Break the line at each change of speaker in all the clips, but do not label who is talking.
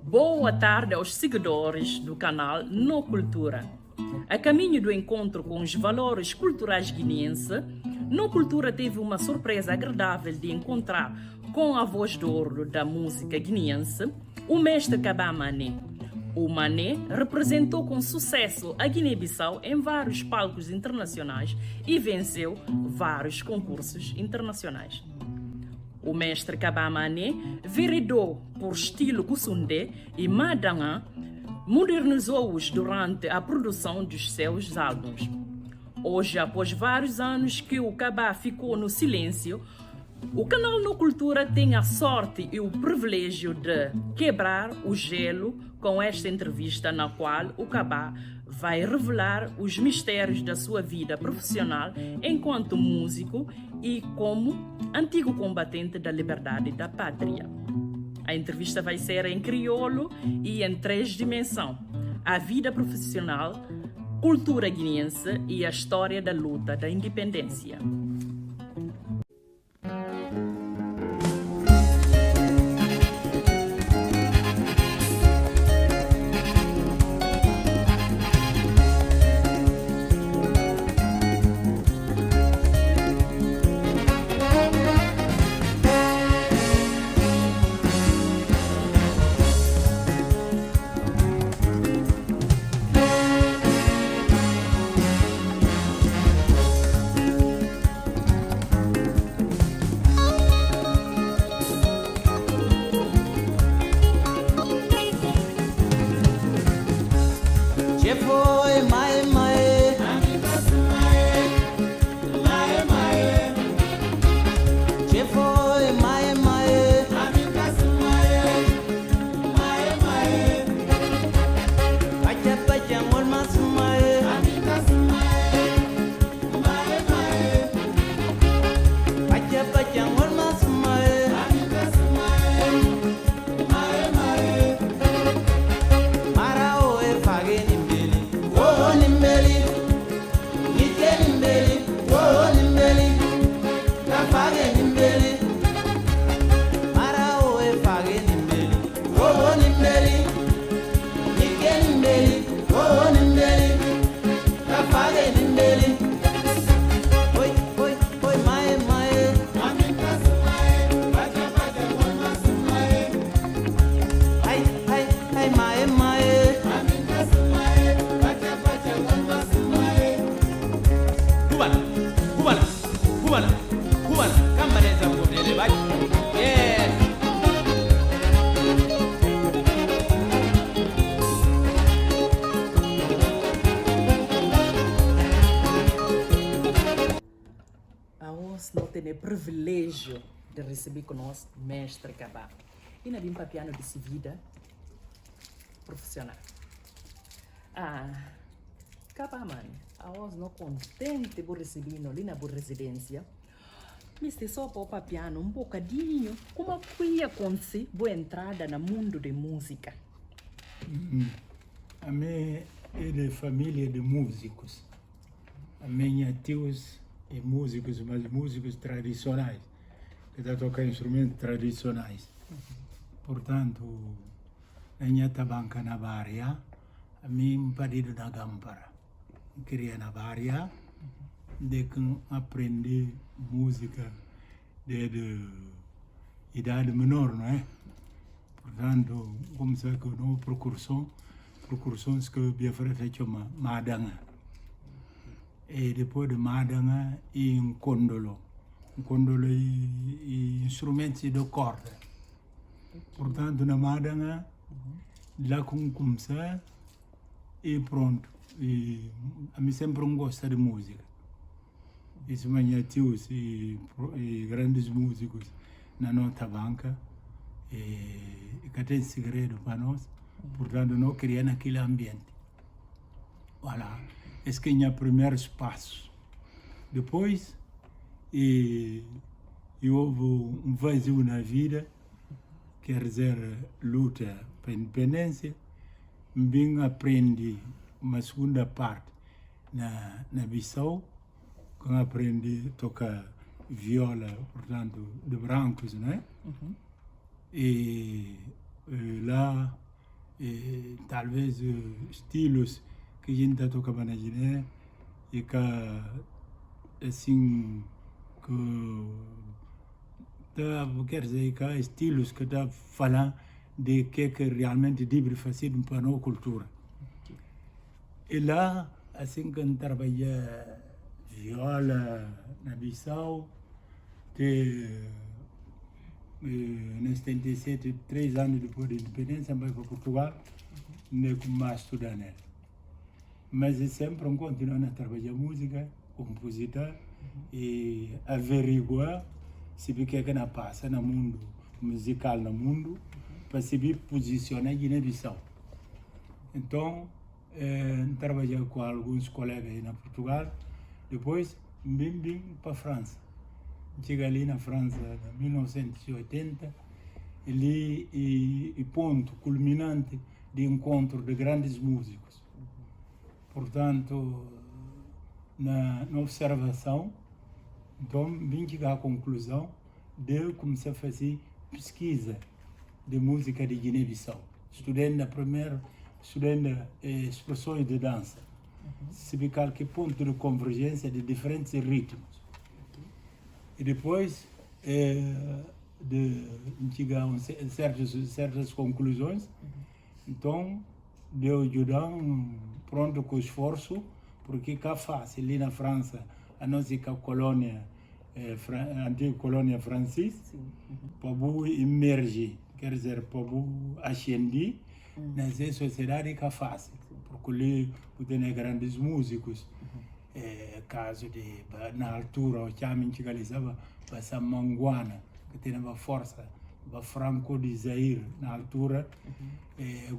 Boa tarde aos seguidores do canal No Cultura. A caminho do encontro com os valores culturais guineenses, No Cultura teve uma surpresa agradável de encontrar com a voz de ouro da música guineense, o mestre Kabah Mané. O Mané representou com sucesso a Guiné-Bissau em vários palcos internacionais e venceu vários concursos internacionais. O mestre Kabah Mané veredou por estilo Kusundé e Madanga, modernizou-os durante a produção dos seus álbuns. Hoje, após vários anos que o Kabah ficou no silêncio, o canal No Cultura tem a sorte e o privilégio de quebrar o gelo com esta entrevista na qual o Kabah vai revelar os mistérios da sua vida profissional enquanto músico e como antigo combatente da liberdade da pátria. A entrevista vai ser em crioulo e em 3 dimensões: a vida profissional, cultura guineense e a história da luta da independência. Nós temos o privilégio de receber conosco o mestre Kabah. E nós vimos para piano de sua vida profissional. Kabah, mano, nós não contente por receber ali na boa residência. Mas só para piano um bocadinho. Como foi acontecer boa entrada no mundo da música?
A minha é de família de músicos. A minha tios e músicos, mas músicos tradicionais, que está tocando instrumentos tradicionais. Portanto, a minha tabanca na Bária, a mim parido na Gampara. Queria na Bária, de que aprendi música de idade menor, não é? Portanto, como se que não procursões que eu feito uma madanga. E depois de madanga e um condolo e instrumentos de corda. Portanto, na madanga, lá começar e pronto. E a mim sempre não gosta de música. Isso manhã tios e grandes músicos na nossa banca e que tem segredo para nós. Portanto, não queria naquele ambiente. Voilà. Esse que é o primeiro espaço. Depois, houve um vazio na vida, quer dizer, luta para a independência. Bem aprendi uma segunda parte na Bissau, que aprendi a tocar viola, portanto, de brancos, né? E lá e talvez estilos que a gente tocava na Guiné e que assim quer dizer que há estilos que está falando de que realmente deve fazer para a nossa cultura. E lá, assim que eu trabalhei viola na Bissau, em 77, 3 anos depois da independência, fui para Portugal, nem como mais estudar nela. Mas eu sempre continuo a trabalhar música, compositor, e averiguar se o que é que passa no mundo musical, no mundo, para se posicionar em Guiné-Bissau. Então, trabalhei com alguns colegas aí na Portugal, depois vim para a França. Cheguei ali na França em 1980, ali e ponto culminante de encontro de grandes músicos. Portanto, na observação, então vim chegar à conclusão de começar a fazer pesquisa de música de Guiné-Bissau. Estudando expressões de dança. Se vê que ponto de convergência de diferentes ritmos. E depois de chegar a certas conclusões, então deu ajudar pronto com o esforço, porque cá fácil, ali na França, a nossa colônia, a antiga colônia francesa, para emergir, quer dizer, para ascender nessa sociedade que é fácil, porque ali tem grandes músicos, caso de, na altura, o Chamin chegalizava para Samanguana, que tem uma força, para Franco de Zaire, na altura,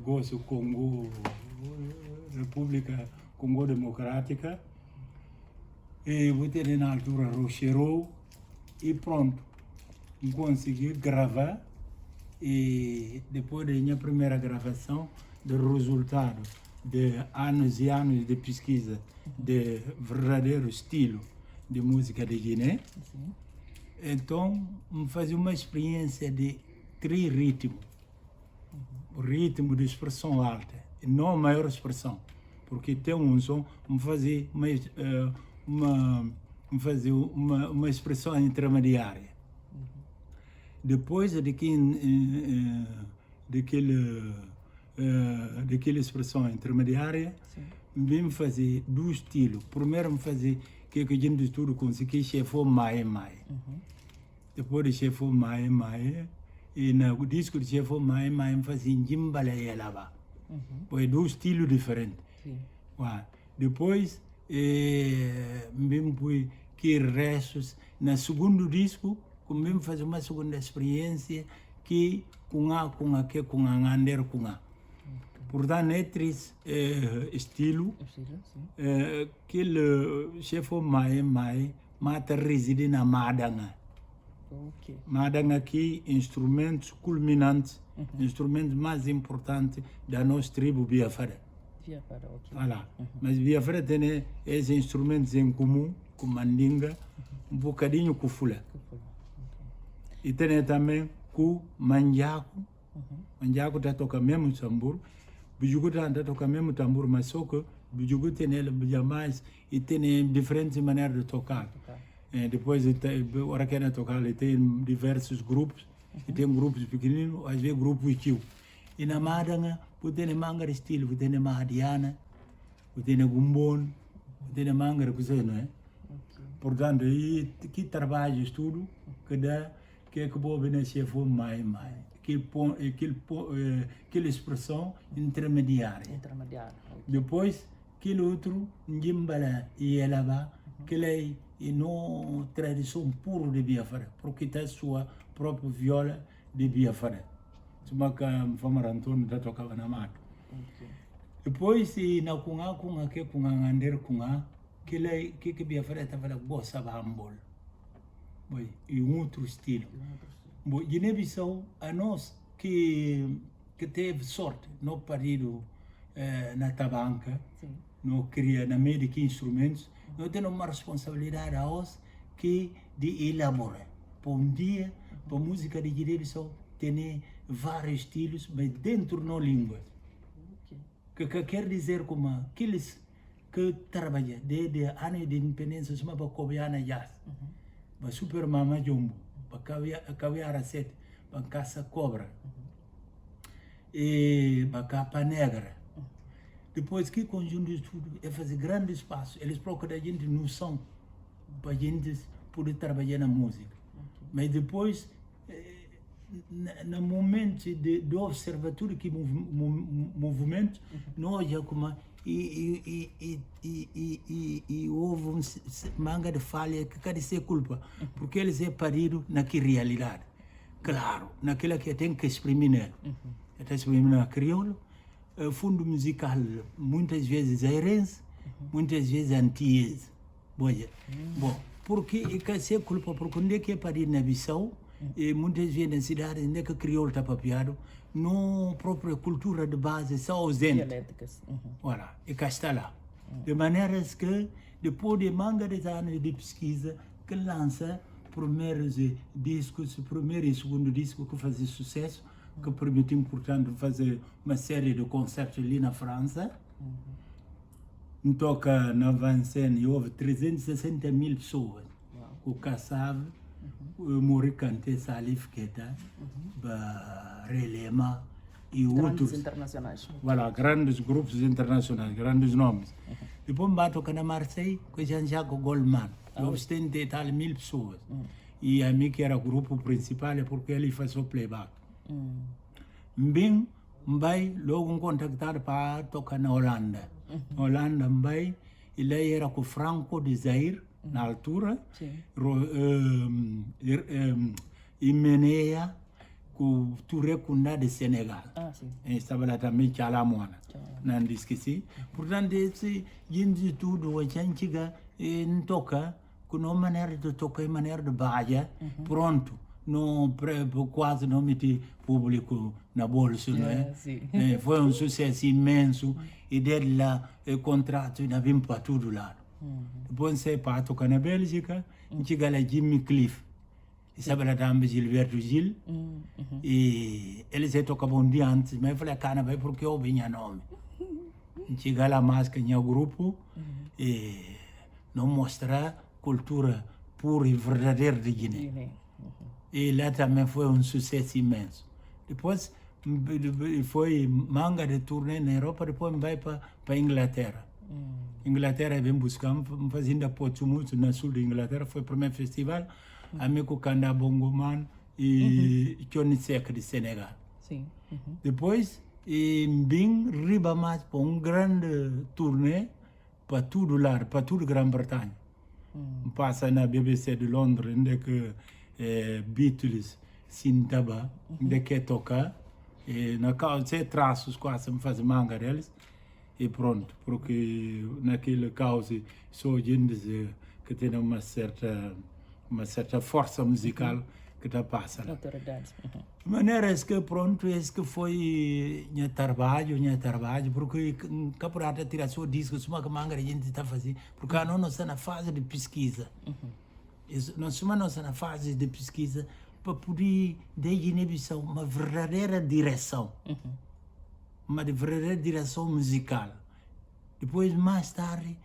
gosto Congo, República Congo Democrática, e vou ter na altura Rochereau, e pronto, consegui gravar, e depois da minha primeira gravação, do resultado de anos e anos de pesquisa de verdadeiro estilo de música de Guiné, então fazia uma experiência de 3 ritmos. O ritmo de expressão alta, e não a maior expressão, porque tem um som, fazer uma expressão intermediária. Depois daquela expressão intermediária, vim fazer 2 estilos. Primeiro fazer que a gente estuda com o que chefou Maé. Depois de chefou Maé, e no disco de chefou Maé, fazia Jimbala e Elaba. Foi 2 estilos diferentes. Depois, vim pôr que restos, no segundo disco, vim fazer uma segunda experiência que com a Ander com a. Portanto, é 3 estilos que o chefe Maé mata reside na Madanga. Madanga aqui, instrumentos culminantes, instrumentos mais importantes da nossa tribo Biafara. Voilà. Mas Biafara tem esses instrumentos em comum, com mandinga, bocadinho com fula. E tem também com manjaco. Manjaco está tocando mesmo tambor. Bijugu está tocando mesmo tambor, mas só que Bijugu tem mais e tem diferentes maneiras de tocar. Depois, hora que ele tocar, ele tem diversos grupos. E tem grupos pequeninos, às vezes grupos tio. E na Madanga, tem manga de estilo, tem Mahadiana, tem Gumbon, tem manga de coisa, não é? Portanto, que trabalho, estudo, que dá, que é que vou ver se for mais. Aquela expressão intermediária. Depois, aquele outro, Njimbala e Elaba, que é uma tradição pura de Biafara, porque tem a sua própria viola de Biafara. Suma que o Famara Antônio está tocando na mata. Depois, na Cunha, que Ander Cunha, que Biafara estava na bossa bambol. E outro estilo. Guiné-Bissau, a nós que teve sorte no partido na tabanca, no cria na meio de que instrumentos, nós temos uma responsabilidade a nós que de elaborar. Para um dia, para a música de Guiné-Bissau, tem vários estilos, mas dentro da língua. que quer dizer como aqueles que trabalham desde a ano de independência, se chama Cobiana Yas, para Super Mama Jumbo, para Caviara 7, para Caça Cobra, e para Capa Negra. Depois que conjunto de tudo é fazer grande espaço, eles procuram a gente noção para a gente poder trabalhar na música. Mas depois, no momento do observatório que movimento, nós já como e houve manga de falha que cada ser culpa, porque eles é parido naquela realidade. Claro, naquela que tem que exprimir nele. Está exprimindo na crioulo, fundo musical muitas vezes airense, muitas vezes antiense. Bom, porque é que ser culpa, porque onde é que é parido na Bissau, e muitas vezes na cidade, onde é que crioulo está papiado, não própria cultura de base são ausente.
Dialéticas.
Voilà, e cá está lá. De maneira que, depois de manga de anos de pesquisa, que lança primeiros discos, primeiro e segundo disco que fazia sucesso, que permitiu, portanto, fazer uma série de concertos ali na França. Toca na Vincennes e houve 360 mil pessoas. O Kassab, o Moricante, Salif Keita, Relema e outros.
Grandes internacionais.
Voilà, grandes grupos internacionais, grandes nomes. Depois vai tocar na Marseille com Jean-Jacques Goldman. Houve 70 e tal mil pessoas. E a mim que era o grupo principal é porque ele faz o playback. Bem, vai logo contactar para tocar na Holanda. Na Holanda, vai, ele era com Franco de Zaire, na altura, e Meneia, com Touré Kunda de Senegal. Estava lá também Tchalamona, não esqueci. Portanto, esse gente tudo, a gente toca, com uma maneira de tocar e maneira de baia, pronto. Não, quase não meti público na bolsa, não é? Foi um sucesso imenso e desde lá o contrato ainda vim para todo lado. Depois sei para tocar na Bélgica, a gente chega lá Jimmy Cliff, e sabe lá também Gilberto Gil, e eles tocavam um dia antes, mas eu falei, cara, vai porque eu vinha nome. A gente chega lá mais que o grupo e não mostrar cultura pura e verdadeira de Guiné. E lá também foi um sucesso imenso. Depois foi manga de turnê na Europa, depois vai para a Inglaterra. Inglaterra vem buscar, fazendo a Portsmouth, no sul da Inglaterra, foi o primeiro festival, amigo Kanda Bongoman e Johnny Seck de Senegal. Depois, vim riba mais para um grande turnê para todo lado, para toda a Grã-Bretanha. Passa na BBC de Londres, onde que Beatles, Sintaba, onde que tocar, na causa, traços quase me fazem manga deles, e pronto, porque naquele causa sou gente que tem uma certa força musical que está passa lá.
Autoridade.
De maneira que pronto, esse que foi minha trabalho, porque caporata tirar seu disco, só que manga a gente está fazendo, porque não está na fase de pesquisa. Nós estamos na fase de pesquisa para poder dar inibição, uma verdadeira direção. Uma verdadeira direção musical. Depois, mais tarde,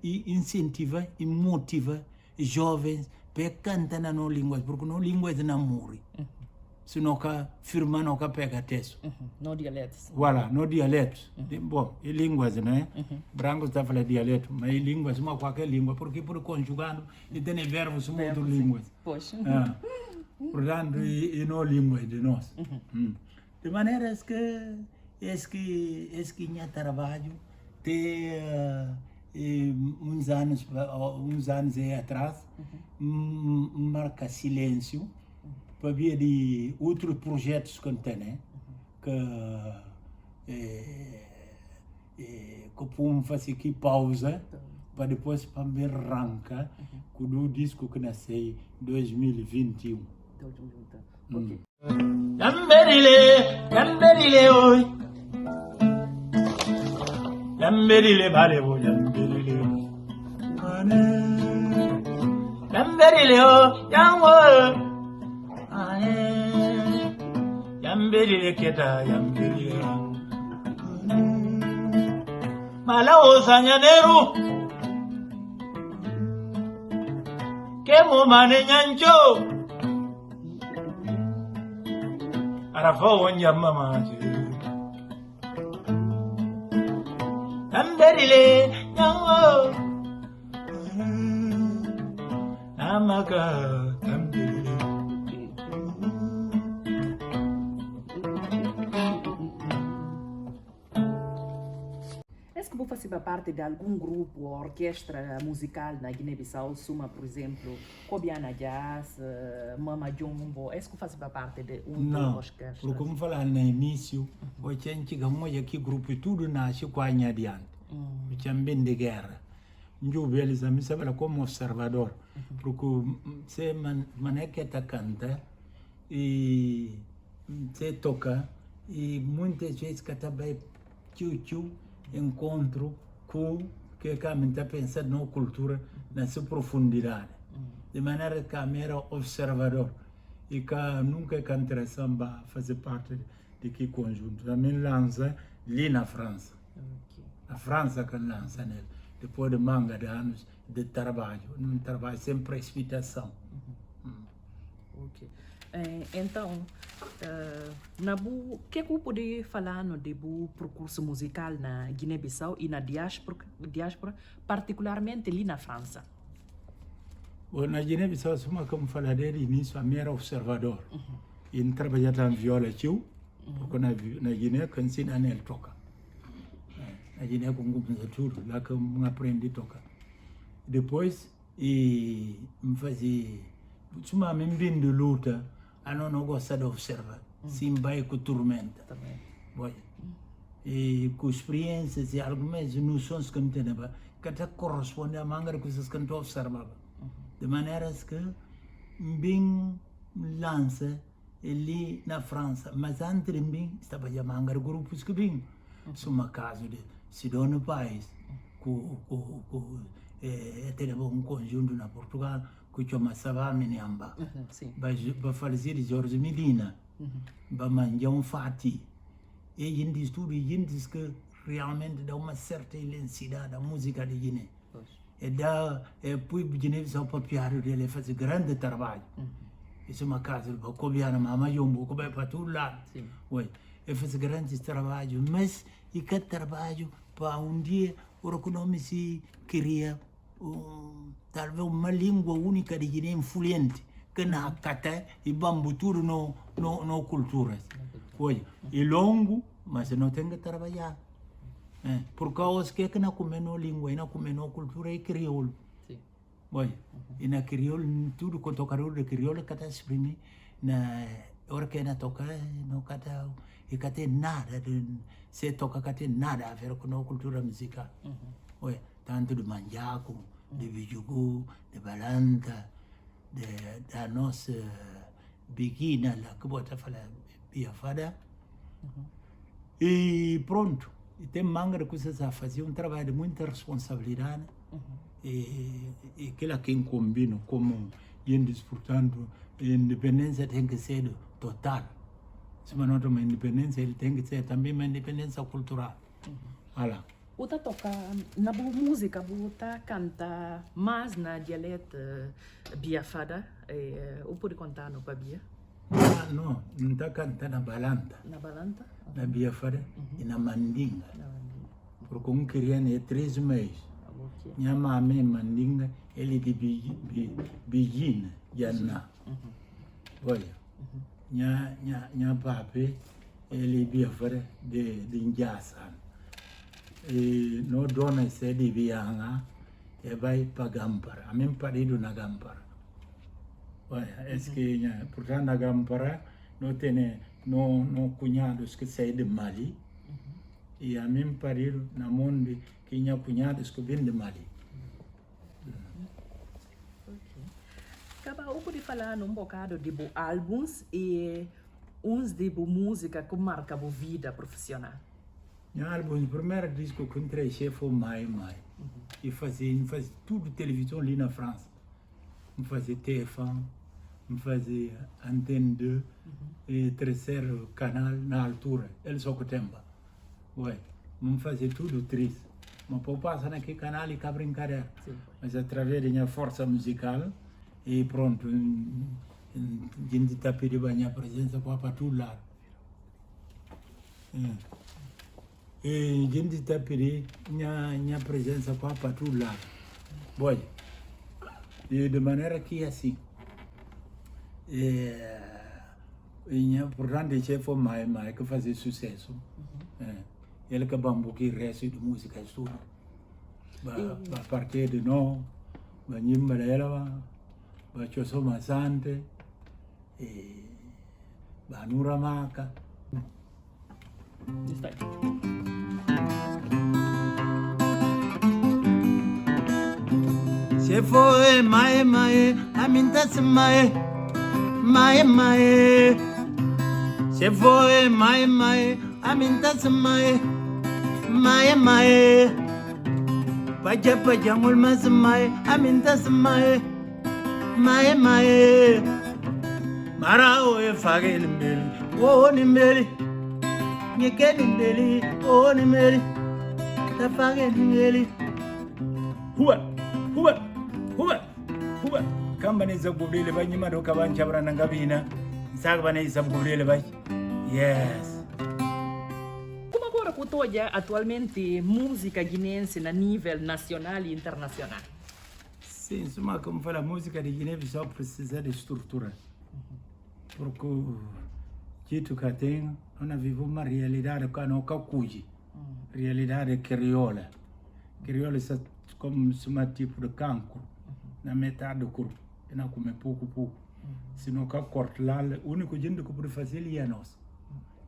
incentiva e motiva jovens para cantar na nossa língua, porque não língua não morre. Se não firma, não pega texto.
Não dialetos.
Voilà, não dialetos. Bom, e línguas, não é? Branco está falando dialeto, mas línguas, uma qualquer língua, porque por conjugando, e tem verbos, são outras línguas.
Pois.
Portanto, e não línguas de nós. De maneira que esse minha trabalho tem uns anos atrás, marca silêncio, para ver de outros projetos que tem, né? Que podemos fazer aqui pausa, para depois para me arrancar com o disco que nasceu em 2021.
Ok.
Yamberile, oi. Yamberile, valeu, yamberile. Yamberile, oi, yamwo. Yamberile, keta, yamberile. Malao sanyaneru Kemo mane nyancho Arafa wanya mama Tamberile nyango Namaka tamberile
Est-ce que vous faites partie d'algún grupo ou orquestra musical na Guiné-Bissau, Suma, por exemplo, Kobiana Jazz, Mama Jumbo? Est-ce que vous faites partie de
Não,
orquestra?
porque como falar no início, o tinha que aqui grupo tudo nasce com a adiante. O tinha bem de guerra. Eu eles a mim sabe como observador, porque se mané que tá canta e se toca e muitas vezes que tá bem tchu encontro com que a gente está pensando na cultura na sua profundidade, de maneira que a era observador e que nunca é interessante fazer parte de que conjunto. Também lança ali na França. A França que lança nele, depois de manga de anos de trabalho, um trabalho sem precipitação.
Ok. Então, o que você pode falar no percurso musical na Guiné-Bissau e na diáspora, particularmente ali na França?
Bom, na Guiné-Bissau, como falei desde o início, a minha era observador. E trabalhava em viola, porque na Guiné, quando se dá nele toca. Na Guiné, com tudo, lá que eu aprendi a tocar. Depois, me fazia... Suma me bem de luta, a não gosta de observar. Sim, vai com tormenta. E com experiências e algumas noções que me tem, que até corresponde a manga de coisas que eu observava. De maneira que bem lança ali na França, mas antes de mim estava a manga de grupos que vim. Suma caso de Sidónio Paes, teve um conjunto na Portugal, que chama Savá Miniamba. Vai falecer Jorge Medina, vai manjar Fati. E a gente estuda, e a gente diz que realmente dá uma certa intensidade à música de Guiné. E dá, depois de Guiné, só para piar ele fazer grande trabalho. Isso é uma casa, o Kobiana, Mama Yombo, que vai para todo lado. E faz grande trabalho, mas e que trabalho para dia, o que não se queria. Talvez uma língua única de Guiné influente que na cata e bambu tudo no cultura. E longo, mas não tem que trabalhar. Por causa que não come no língua, e não come no cultura e crioulo. E na crioulo, tudo que tocador de crioulo que está exprimido, na hora que na toca, não cata e cata nada, se toca cata nada a ver com a cultura musical. Tanto de manjaco, de bijugu, de balanta, da nossa beguina lá que bota falar biafada. E pronto, e tem manga de coisas a fazer, um trabalho de muita responsabilidade. E aquilo que combina, como eles, portanto, a independência tem que ser total. Se não tem uma independência, ele tem que ser também uma independência cultural. Voilà.
Você toca na música, você canta mais na dialeto biafada, ou pode contar no Babia?
Não está cantando na balanta.
Na balanta?
Na biafada e na mandinga. Porque um criança é 3 meses. Minha mãe mandinga, ele de Bijina, Janna. Olha, minha papi, ele biafada de Njassan. E no dona se di vianga e vai para Gampara. A mim parido na Gampara. Portanto, na Gampara não tem cunhados que saem de Mali. E a mim parido na mundo que tinha cunhados que vêm de Mali.
Acaba eu podia falar um bocado de álbuns e uns de música que marca a vida profissional.
Meu álbum, o primeiro disco que eu entrei foi Mai. E fazia tudo televisão ali na França. Eu fazia TF1, eu fazia Antenne 2 e terceiro canal na altura, ele só que tempo. Eu fazia tudo triste. mas pode passar naquele canal e cá brincadeira. Mas através da minha força musical, e pronto, a gente está pedindo a minha presença para todo lado. E a gente está pedindo a minha presença para todo lado. Bom, e de maneira que assim, portanto, esse foi mais que fazer sucesso. Ele que bambu que resto de música é tudo. A partir de nós, a nyimba dela, a choso masante, a nura maca.
Está aí.
Se foi mae, a minta se mae. Se foi mae, a minta se mae. Paja ngol mas mae, a minta se mae. Marao e fagel mbeli, o ni mbeli. Nyekeni mbeli, o ni mbeli. Ta fagel mbeli. Huwa. Kamba ne zabubrile banyi madoka banchabra nangabina. Sagba ne zabubrile bay. Yes.
Como agora Kutoja atualmente música guinense na nível nacional e internacional?
Sim, suma como fala, a música de Guiné-Bissau precisa de estrutura. Porque Quito que tem, nós vivemos uma realidade que não cacuji. Realidade crioula. Crioula é como um tipo de cancro. Na metade do corpo. E não come pouco. Se não corta lá, o único jeito que pode fazer é nós.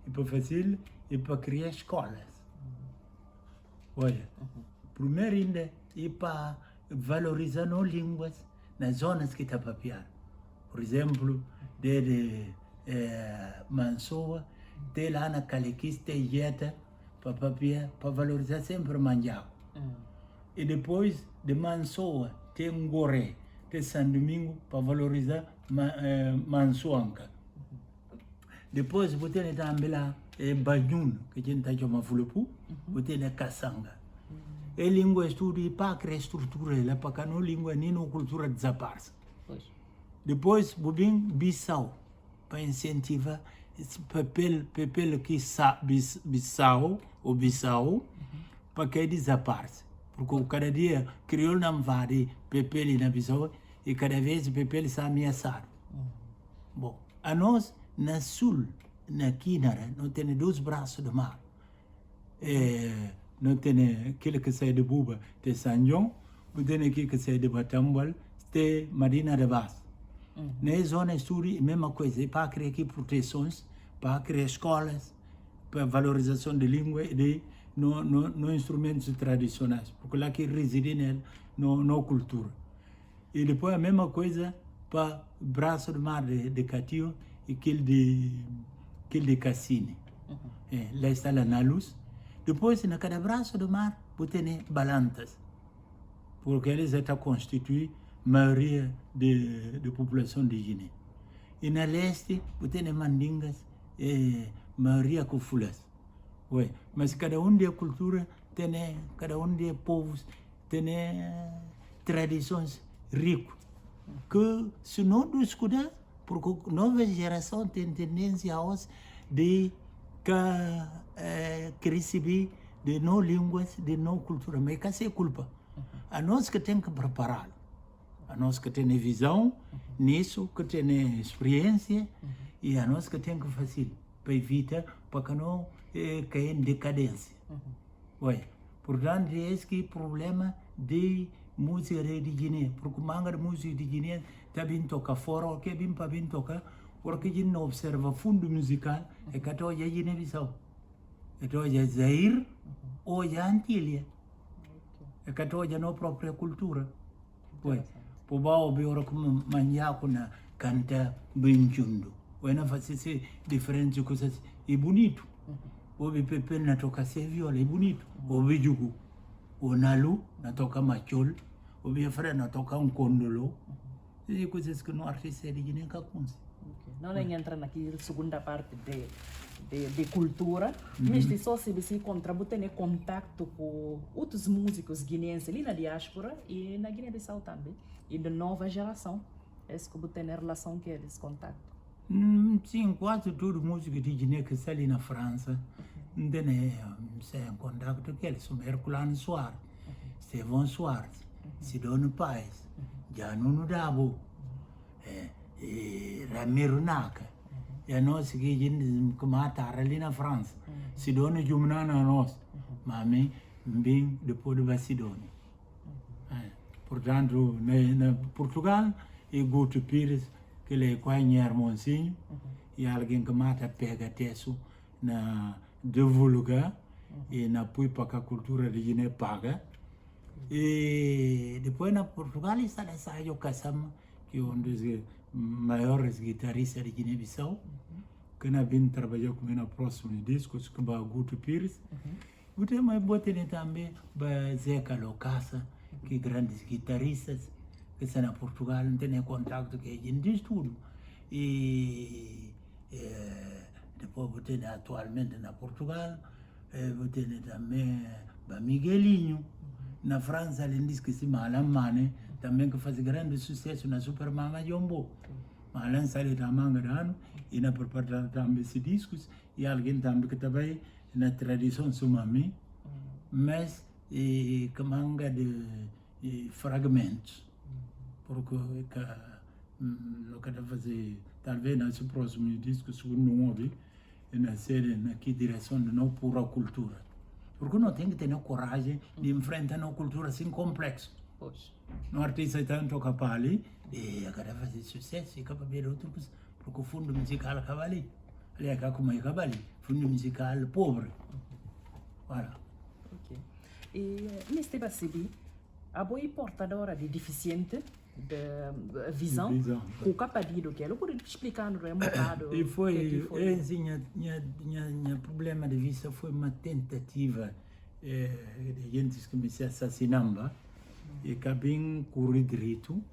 E para fazer é para criar escolas. Olha, primeiro ainda é para valorizar as línguas nas zonas que está para piar. Por exemplo, desde Mansoa, até lá na Caliquista e Jeta, para valorizar sempre o manjaco. E depois de Mansoa, tem Goré, tem São Domingo, para valorizar Mansuanca. Depois, você tem também lá Banhun, que a gente está chamando Fulupu, você tem Kassanga. E língua estuda para criar estrutura, lá para que não língua nem não cultura desapareça. Depois, Bubim Bissau, para incentivar esse papel que Bissau, para que desapareça. Porque cada dia criou não vai papel na Bissau e cada vez o papel está ameaçado. Bom, a nós, na sul, na Quinara, não tem 2 braços de mar. Não tem aquele que sai de Buba, de São João, não tem aquele que sai de Batambal, de Marina de Vaz. Na zona sul, a mesma coisa, para criar aqui proteções, para criar escolas, para valorização de língua e de no instrumentos tradicionais, porque lá que reside nele, no cultura. E depois a mesma coisa para o braço do mar de Catiu e aquele de Cassine. Lá está lá na luz. Depois, na cada braço do mar, você tem balantas, porque eles estão constituídos a maioria de população de Guiné. E na leste, você tem mandingas e maioria com fulas. Ué, mas cada de cultura tem, cada de povos tem tradições ricas que se não descuidar, porque a nova geração tem tendência de receber de não línguas, de não cultura, mas que é culpa. A nós que tem que preparar, a nós que tem visão nisso, que tem experiência, e a nós que tem que fazer para evitar, para que não cair em decadência. Ué, portanto, esse que é o problema de música de Guiné, porque manga de música de Guiné está vindo tocar fora, ou que é para vir tocar, porque a gente não observa fundo musical, é que a gente Guiné-Bissau. Então, é Zaire ou é Antilha. É que a gente não própria cultura. Ué, por baixo, eu como manjaco na canta brinchundo. Ué, não faz esse diferentes coisas, é bonito. O pepe na toca ser viola, é bonito. O bijugu, o nalu na toca machol, o biafra na toca condolo. São coisas que não artista de Guiné Cacunzi.
Não entra na segunda parte de cultura, mas só se contribuir em contato com outros músicos guineenses ali na diáspora e na Guiné-Bissau também, e da nova geração. Esse que tem relação com eles, contato.
Sim, quase todo músico de Guiné que está ali na França, tem contato com eles, são Herculano Soares, Estevão Soares, Sidônio Paes, Januno Dabo, Ramiro Naka. E nós que mataram ali na França. Sidônio Jumna na nós. Mas bem depois de Sidônio. Portanto, na Portugal, e Guto Pires, que ele é quase Hermonsinho, e alguém que mata pega tesso na divulga e na põe para a cultura de Guiné paga. E depois na Portugal está nessa Caçama, que é um dos maiores guitarristas de Guiné-Bissau, que na vim trabalhar comigo na próxima discos, que é o Guto Pires. Eu também botei também o Zeca Locaça, que grandes guitarristas, que estão na Portugal, não tem contato com a gente, diz tudo. E depois botei atualmente na Portugal, botei também o Miguelinho. Na França, ele diz que se Malam Mane, também que faz grande sucesso na Super Mama Jumbo. Malam sai da manga de ano e na preparar também esses discos e alguém também que também na tradição sumami, mas que manga de fragmentos. Porque não quero fazer, talvez nesse próximo disco, segundo um ouvi, na série, na que direção de não pura cultura. Porque não tem que ter coragem de enfrentar uma cultura assim complexa. No artista tanto capaz ali, e agora fazer sucesso, e capaz de ver outros, porque o fundo musical acaba ali. Ali é como é acaba ali, fundo musical pobre. Voilà.
Ok. E neste basibi, a boa portadora de deficiente de visão, o capadido que ela pode explicar no remotado.
E foi, minha problema de vista foi uma tentativa de gente que me se assassinava e acabei correr direito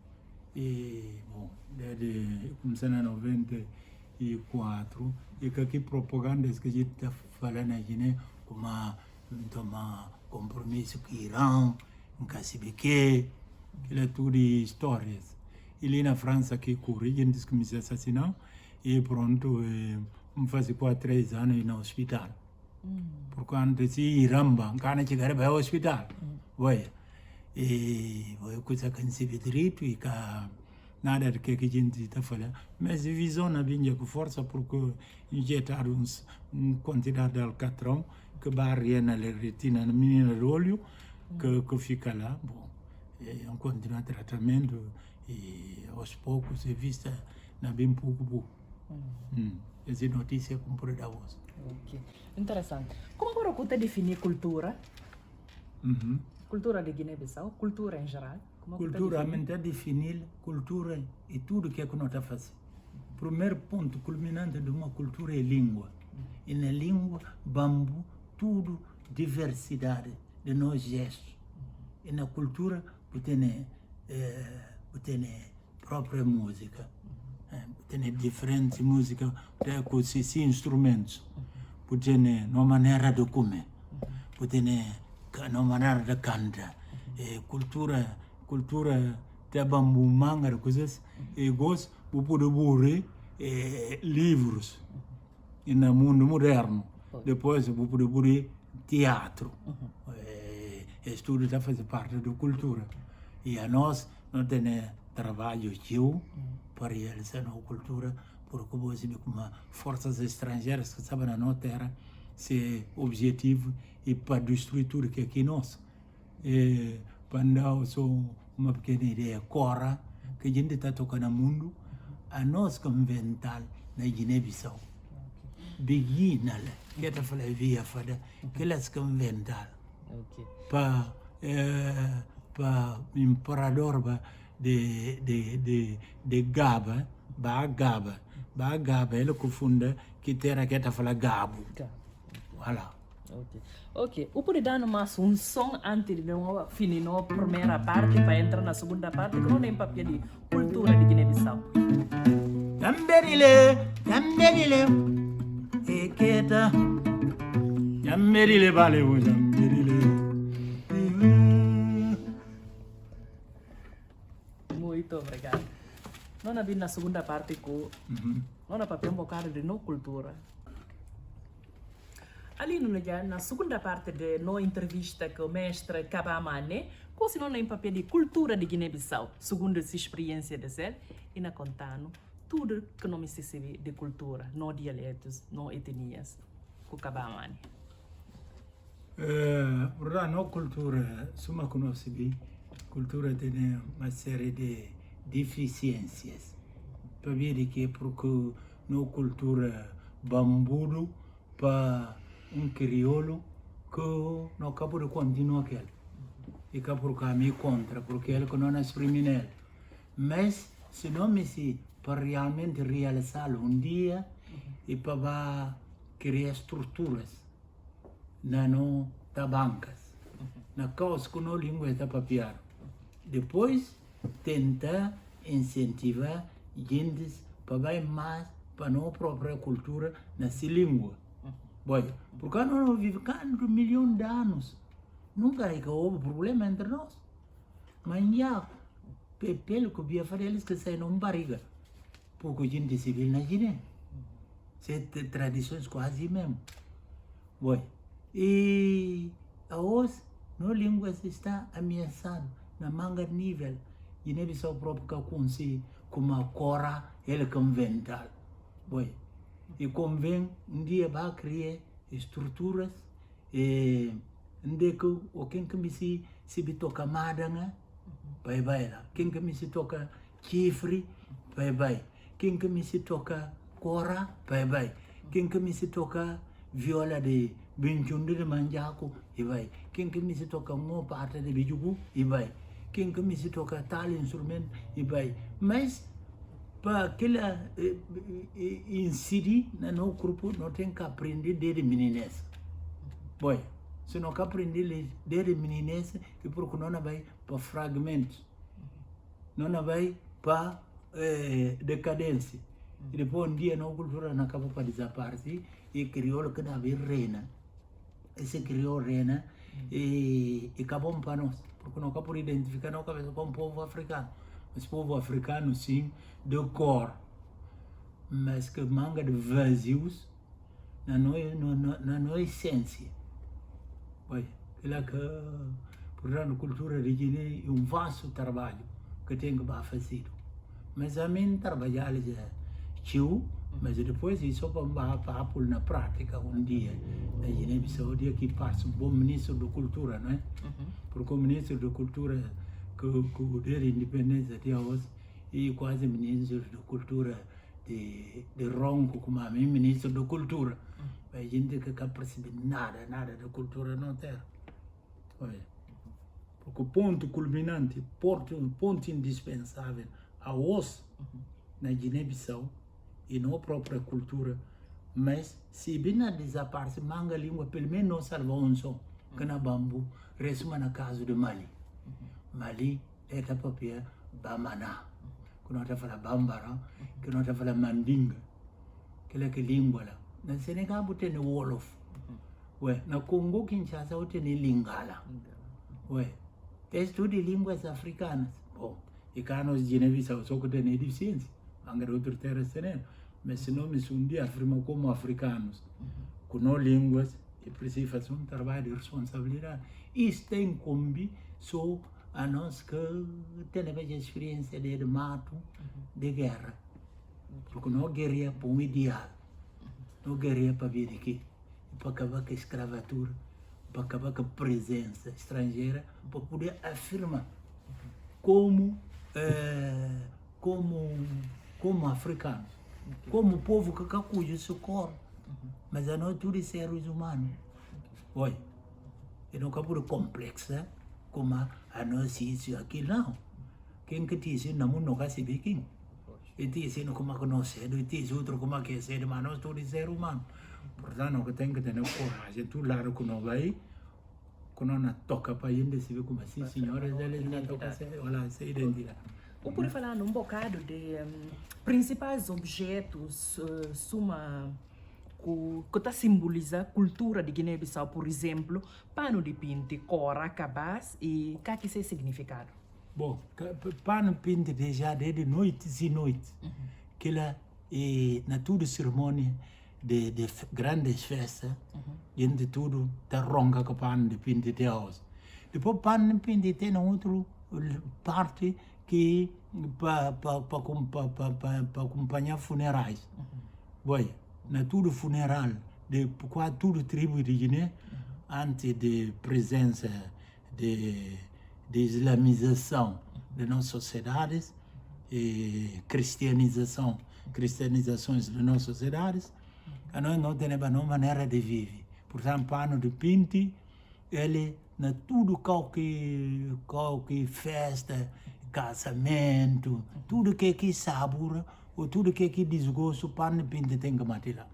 e bom, desde começando em 94 e que aqui propagandas que a gente está falando na Guiné como tomar compromisso com o Irã, com o Cacibique, que é tudo histórias. E ali na França que corri, gente que me se assassinou e pronto, me faz 3 anos no hospital. Porque antes de Iramba, não chegar para o hospital. E coisa que não se vê direito e que nada do que a gente está falando. Mas a visão na vinha com força porque injetaram uma quantidade de alcatrão que barria na retina na menina do olho que fica lá. Bom, continua o tratamento e aos poucos é vista na bem pouco. Essa notícia comprei da voz.
Ok, interessante. Como para você definir cultura? Cultura de Guiné-Bissau, cultura em geral?
Cultura, a definir cultura e tudo que nós estamos fazendo. Primeiro ponto culminante de uma cultura é língua. E na língua, bambu, tudo, diversidade de nós gestos. E na cultura, tem própria música. Tem diferentes músicas, com esses instrumentos. Tem uma maneira de comer. Tem uma maneira de cantar. Cultura de bambu, manga, coisas. E gosto de burre livros. E no mundo moderno. Depois, de burre teatro. Estudo está fazendo parte da cultura. E a nós não temos trabalho para realizar a cultura, porque você vê como forças estrangeiras que estavam na nossa terra, se objetivo e para destruir tudo que é aqui nosso. Para dar só uma pequena ideia, Cora, que a gente está tocando no mundo, a nós que inventar na Guiné-Bissau. Begina, que está falando via fada, que elas que inventaram. Para imperador de Gaba, ele confunda que terá que está falando Gabo. Voilà.
Ok. O pode dar mais um som antes de finir a primeira parte para entrar na segunda parte, que não tem papel de cultura de Guiné-Bissau.
Jamberile, eketa. Jamberile vale, jamberile.
Muito obrigado. Nós abrimos na segunda parte com nós papel um bocado de não cultura. Ali na segunda parte de nossa entrevista com o mestre Kabamane, se não em papel de cultura de Guiné-Bissau, segundo a sua experiência de ser, e na contando tudo que não me se sabe de cultura, não dialetos, não etnias, com Kabamane.
Não cultura, suma conosce bem, cultura tem uma série de deficiências. Para ver que porque não cultura bambudo para crioulo que não acaba de continuar aquele. E que por caminho contra, porque ele que não é criminal. Mas se não me se para realmente realizá-lo dia e para criar estruturas na não da bancas, na causa que não língua está papiar. Depois tentar incentivar gente para mais para não própria cultura nessa língua. Bom, porque não vive cá um milhão de anos. Nunca houve problema entre nós. Mas já, pelo que eu fazer, eles que saem numa barriga. Pouco gente civil na Guiné. São tradições quase mesmo. Bom, e a hoje, a língua está ameaçada na manga de nível. Guiné-Bissau próprio que conhece como a cora, ele que inventa. Bom, e convém dia vai criar estruturas onde que o quem que me se toca madanga vai lá, quem que me se toca chifre vai, quem que me se toca cora vai, quem que me se toca viola de benchunde de manjaco vai, quem que me se toca uma parte de bijugu vai, quem que me se toca tal instrumento vai, mas para aquela incidir no grupo não tem que aprender desde meninês. Bom, se não que aprender desde meninês e porque não vai para fragmentos, não vai para decadência. E depois um dia a cultura não acaba para desaparecer e criou que não havia reina. Esse criou reina e acabou para nós, porque não acaba por identificar não cabeça como povo africano. Mas povo africano sim, de cor, mas que manga de vazios na nossa essência. Olha, aquela que, portanto, a cultura de Guiné é vasto trabalho que tem que ser feito. Mas a mim trabalhar já tio, mas depois isso para pôr na prática dia. Na Guiné-Bissau, o dia que passa um bom ministro da cultura, não é? Porque o ministro da cultura que o der independência até hoje e quase ministro da cultura de Ronco como a mim ministro da cultura. A gente que não percebe nada da cultura não tem. Olha, porque o ponto culminante, ponto indispensável a hoje na Guiné-Bissau e na própria cultura, mas se bem na desaparece manga língua pelo menos não salva um som que na bambu resuma na casa de Mali. Mali é a papia Bamana, que não está falando Bambara, que não está falando Mandinga, que é que língua lá. Na Senegal tem o Wolof, ué, na Congo Kinshasa tem Lingala, ué, estudo línguas africanas. Bom, e cá nos Guiné-Bissau só que tem deficiência, ainda outras terras tem, mas se não me sundi afirma como africanos, com não línguas e precisa fazer um trabalho de responsabilidade. Isso tem combi só a nós que temos a experiência de mato, de guerra. Porque não guerreia para um ideal, não guerreia para vir aqui, para acabar com a escravatura, para acabar com a presença estrangeira, para poder afirmar como africano, como povo que cuja seu corpo, mas a nós tudo seres humanos. Olha, e não acabou de complexa, como a nós isso aqui não. Quem que disse não não vai se quem. E disse não como que nós cedo, e disse outro como que é cedo, mas nós todos ser humano. Portanto, que tem que ter coragem, tu lá que não vai, que não toca para gente se vê como assim, senhoras, eles não tocam, olha, essa identidade.
Eu poderia falar um bocado de principais objetos que está simboliza a cultura de Guiné-Bissau, por exemplo, pano de pinte, cora, cabaz e o que é esse significado?
Bom, pano pinta já desde noites e noites. Que lá na toda cerimônia de grandes festas, gente tudo tá ronca com pano de pinta de house. Depois pano de pinta tem outra parte que para acompanhar funerais. Boy, na tudo funeral de quase tudo tribo de Guiné, antes de presença de islamização de nossas sociedades e cristianizações de nossas sociedades, nós não temos uma maneira de viver. Portanto, pano de pinte, ele na tudo qualquer festa, casamento, tudo que sabor, ou tudo que desgosto, pano de pinte tem que matar lá.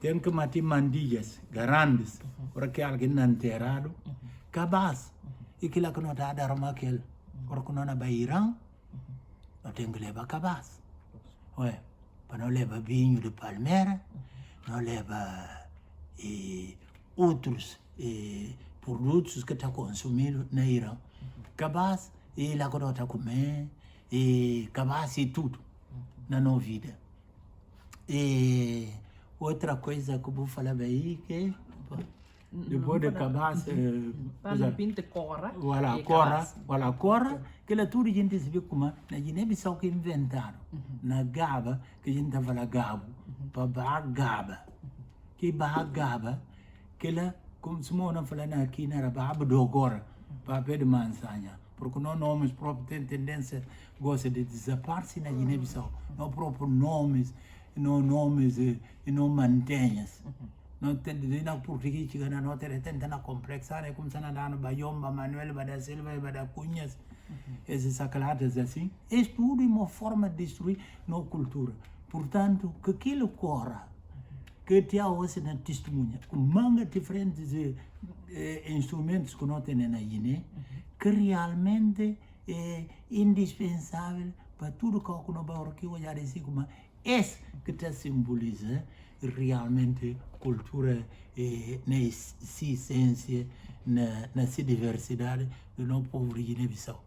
Tem que matar mandilhas grandes, porque alguém não enterrado, cabaz. E que lá que não está a dar uma aquele, porque não é Bairão, não tem que levar cabaz. Ué, para não levar vinho de palmeira, não leva outros produtos que está consumindo na Irã. Cabaz, e lá que não está comendo, cabaz e tudo na nossa vida. E outra coisa que eu vou falar aí, que depois de cabaz,
pano pinte, cora,
cora, que lá tudo a gente se vê como na Guiné-Bissau que inventaram, na gaba, que a gente fala gabo, para barra gaba, que barra gaba, que lá, como se não falando aqui, não era barra do agora, para pé de mansanha, porque não nomes próprios têm tendência, gosta de desaparecer na Guiné-Bissau, não próprios nomes, não nomes e não mantenhas. Não tem na português chega na nota tenta na complexar é como se na dano Bayomba Manuel Bada Silva e Bada Cunhas esses sacaladas assim é tudo uma forma de destruir nossa cultura. Portanto que aquilo corra que te hoje na testemunha com manga diferentes instrumentos que não tem na Guiné que realmente é indispensável para tudo que não vai aqui olhar assim como esse que te simboliza realmente cultura na sua essência, na sua diversidade do nosso povo de Guiné-Bissau.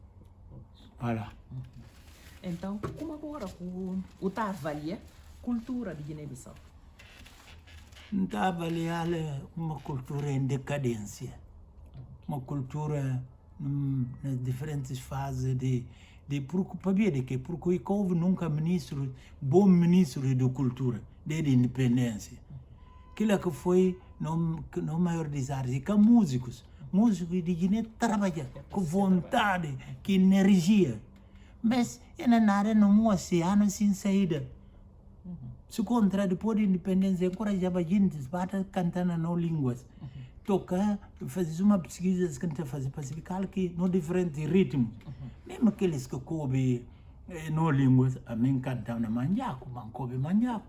Voilà.
Então, como agora o está avaliando a cultura de Guiné-Bissau?
Está avaliando uma cultura em decadência, uma cultura nas diferentes fases de preocupação de que porque houve nunca bom ministro de cultura desde a independência. Aquilo que foi no maior desastre, que músicos de Guiné trabalham com vontade, com energia, mas ainda nada num oceano sem saída. Se contra depois da independência, encorajava a gente a cantar nas línguas, tocar, fazer uma pesquisa que a gente faz para explicar que no diferentes ritmos, mesmo aqueles que coube no línguas, a mim cantam na manjaco, coube manjaco.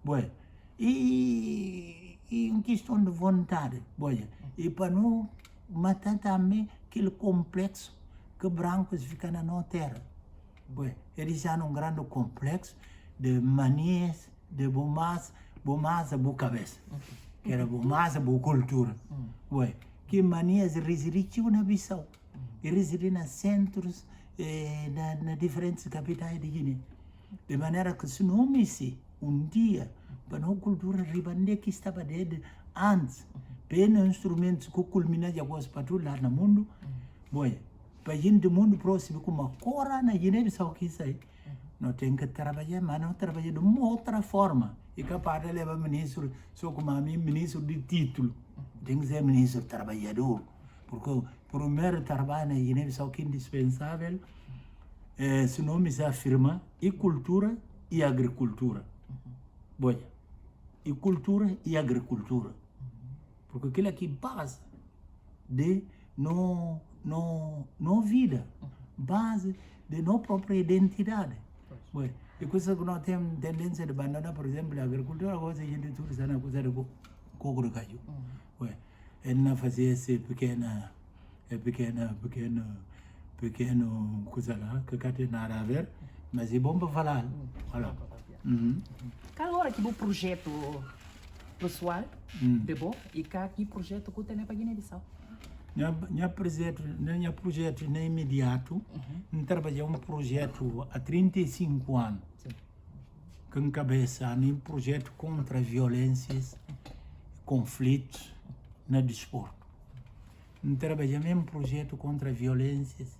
Boa. E em questão de vontade, boa. E para não matar também aquele complexo que brancos ficam na nossa terra. Boa. Eles já num grande complexo de manias, de bomasa, boa cabeça. Que era bomasa, boa cultura. Boa. Que manias residiam na Bissau. E residiam nos centros, nas diferentes capitais de Guiné. De maneira que se não me dia, para a cultura ribande que estava desde antes, para instrumentos que culminam de algumas patrulhas no mundo, para a gente do mundo próximo, como a cora na Guiné-Bissau que isso aí, não tem que trabalhar, mas não trabalhar de uma outra forma. E capaz de levar ministro, só como a mim, ministro de título, tem que ser ministro trabalhador, porque o primeiro trabalho na Guiné-Bissau que é indispensável, se não me afirma, e cultura e agricultura. Boa. E cultura e agricultura. Porque aquilo aqui base de não vida, base de nossa própria identidade. Boa. E coisa que nós temos tendência de abandonar, por exemplo, a agricultura, agora a gente tudo está na coisa de coco de caju. Boa. Ele não fazia esse pequeno pequeno coisa lá, que cá tem nada a ver, mas é bom para falar. Voilà.
Qual hora que o projeto pessoal, de bom, e cá que projeto que tem para Guiné-Bissau?
Minha projeto não é imediato, trabalhei projeto há 35 anos, que encabeça um projeto contra violências, conflitos no desporto. Trabalhei mesmo projeto contra violências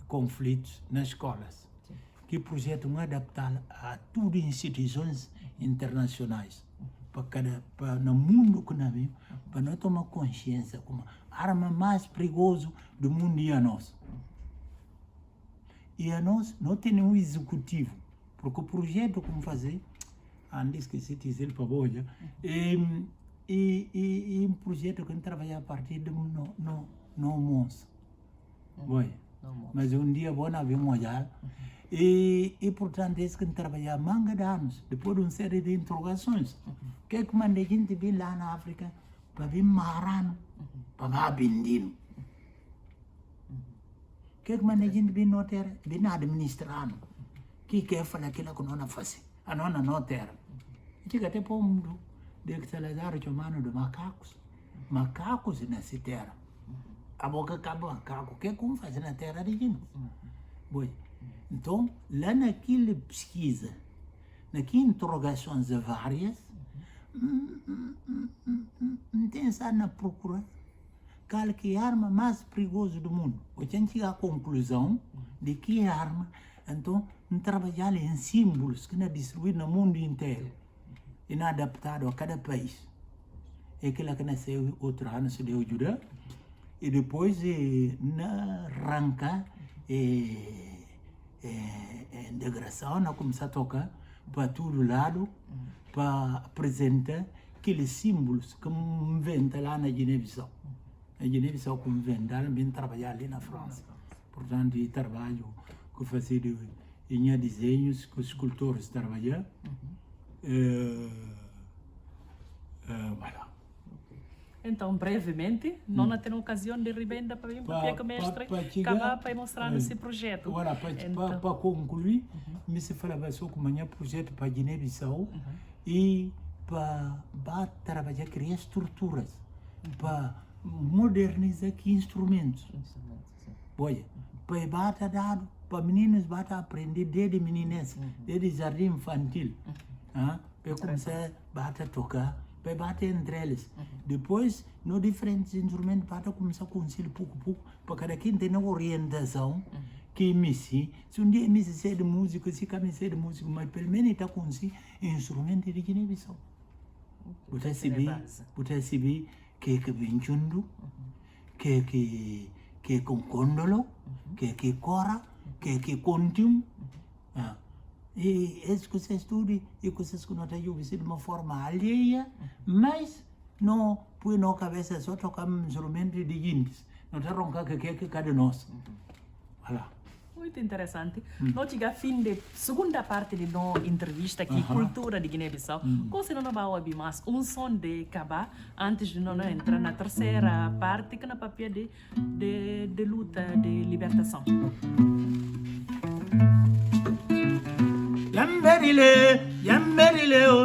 e conflitos nas escolas. Que projeto é adaptado a tudo instituições internacionais. Para no mundo que nós vivemos, para nós tomar consciência como a arma mais perigosa do mundo é a nós. E a nós não temos um executivo, porque o projeto como fazer, esqueci de dizer para hoje, e um projeto que trabalha a partir de no almoço. Mas um dia bom nós vamos olhar. E portanto, é isso que trabalhar manga de anos, depois de uma série de interrogações. O que é que manda a gente vir lá na África para vir marrano, para vir bendino? O que é que manda a gente vir na terra, vir administrando? O que é falar aquilo que não faz? A nona não terra. E chega até para o mundo de que Salazar chamando de macacos nessa terra. A boca acaba macaco, o que é que faz na terra de gente? Então, lá naquela pesquisa, naquelas interrogações várias, tem essa na procura qual que é a arma mais perigosa do mundo. A gente chega à conclusão de que a arma, então, trabalhar em símbolos que não é distribuído no mundo inteiro e não é adaptado a cada país. É aquilo que nasceu outro ano, se deu Judá, e depois na arranca integração, nós começamos a tocar para todo lado, para apresentar aqueles símbolos que inventa lá na Guiné-Bissau. Na Guiné-Bissau, como inventaram, vem trabalhar ali na França. Portanto, e trabalho que fazia em desenhos que os escultores trabalham. Voilà.
Então, brevemente, não temos ocasião de ribenda para vir para o mestre acabar para mostrar esse projeto.
Agora, para concluir, me se falava só com o projeto para Guiné-Bissau e para trabalhar, criar estruturas, para modernizar aqui instrumentos. Olha, para bata dado, para meninos bata aprender desde meninense, desde jardim infantil, para começar a tocar. Para bater entre eles. Depois, no diferentes instrumentos, para começar a conhecer pouco a pouco, para cada quem tem uma orientação que é se um dia me sei de música, se me sei de música, mas pelo menos está conhecendo instrumento de Guiné-Bissau. Você sabe que é benchundo, que é com condolo, que é cora, que é contium. E isso que você estuda e coisas que não está de uma forma alheia, mas não põe na cabeça só tocar um instrumento de índios, não está roncar que é cada nós. Voilà.
Muito interessante. Nós chegamos ao fim da segunda parte de nossa entrevista aqui, Cultura de Guiné-Bissau. Como se não vai ouvir mais um som de acabar antes de nós entrar na terceira parte, que é na papel de luta de libertação. Yamberile o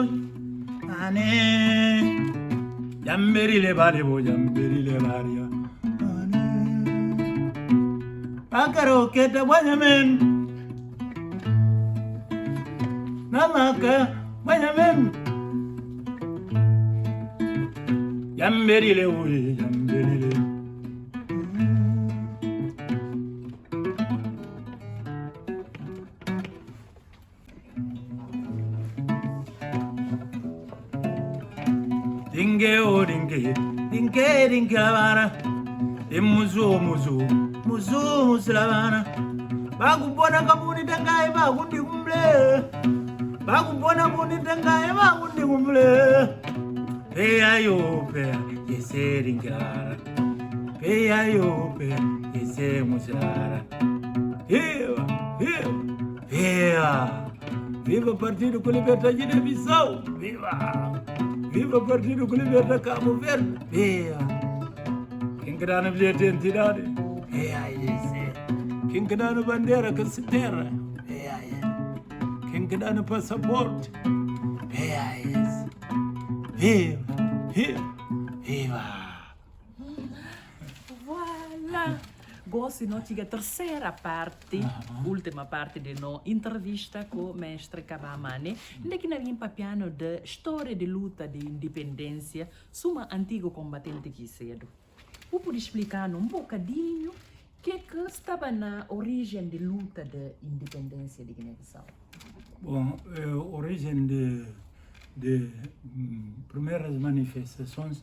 ane yamberile barebo yamberile baria ane pakaro keta wanyamen namaka wanyamen yamberile o yamberile dinge lavana muzu lavana bakubona kabuni tangaye bakundi kumble peyayo yese dingilara peyayo yese muzilara viva Partido com Liberta Guiné-Bissau, viva Partido com Liberta Cabo Verde, quem quer na bilhete de entidade,
quem que dá na bandeira que se terra, quem que dá no passaporte, viva, viva, viva.
Voilà! Gosto de notar a terceira parte, última parte da nossa entrevista com o mestre Kabamane, onde que nós vimos piano da história de luta de independência de um antigo combatente que cedo. Você pode explicar um bocadinho o que estava na origem da luta de independência de Guiné-Bissau?
Bom, a origem de primeiras manifestações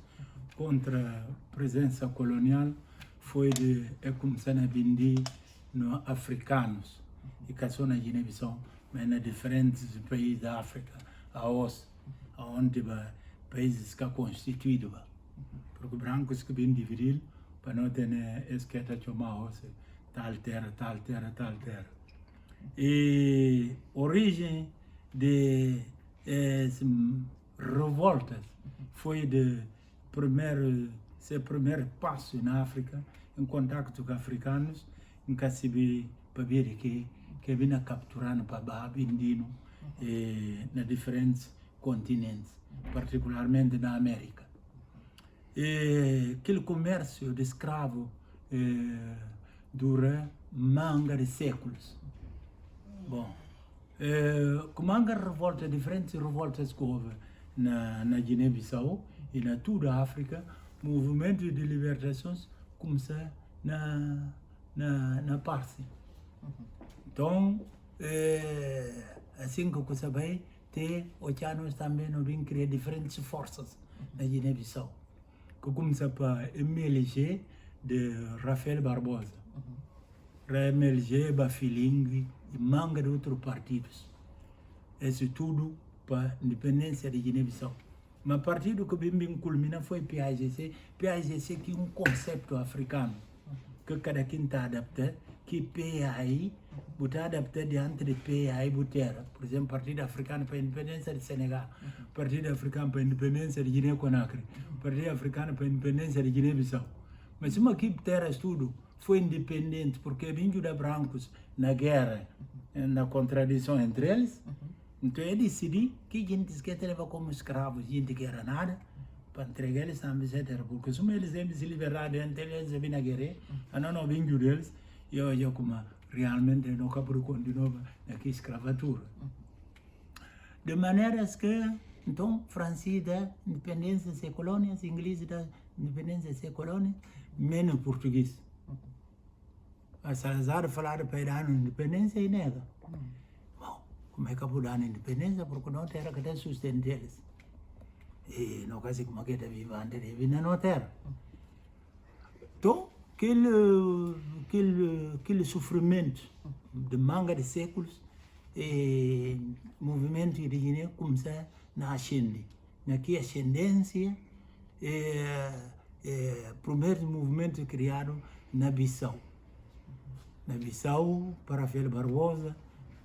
contra a presença colonial foi de começar a vender no africanos e que são na Guiné-Bissau, mas em diferentes países da África, onde países que constituídos, porque brancos que vêm dividir para não ter esqueta chamar tal terra, tal terra, tal terra. E origem de revoltas foi de seu primeiro passo na África, em contato com africanos, em que se vê para ver que vinha capturando para vendendo nos diferentes continentes, particularmente na América. E aquele comércio de escravo dura manga de séculos. Bom, com manga revolta, diferentes revoltas que houve na Guiné-Bissau e na toda a África, movimento de libertações começa na Parsi. Então, assim que você vai ter, os anos também não vêm criar diferentes forças na Guiné-Bissau. Que começa para MLG de Rafael Barbosa, MLG, Bafiling e manga de outros partidos. Isso tudo para a independência de Guiné-Bissau. Mas o partido que bem culmina foi PAGC. PAGC que é um conceito africano que cada quem está adaptado, que PAI está adaptado diante de PAI Butera. Por exemplo, Partido Africano para a Independência de Senegal, Partido Africano para a Independência de Guiné-Conakry, Partido Africano para a Independência de Guiné-Bissau. Mas uma equipe Terra Estudo foi independente porque vinha de brancos na guerra, na contradição entre eles. Então eu decidi que a gente quer levar como escravos, a gente quer nada, para entregar eles também, etc. Porque se eles têm se liberdade, eles vêm na guerra, a não vêm deles, e eu como realmente não quero continuar naquela escravatura. De maneira que, então, França da independência das colônias, inglês da independência das colônias, menos português. A Salazar falar para dar independência e nega. Como é que eu dar independência? Porque não terra que tem sustento eles. E não quase como que está vivendo, ele vive na terra. Então, aquele sofrimento de manga de séculos, o movimento de Guiné começa a ascender. Naquela ascendência, o primeiro movimento criado na Bissau. Na Bissau, para Rafael Barbosa,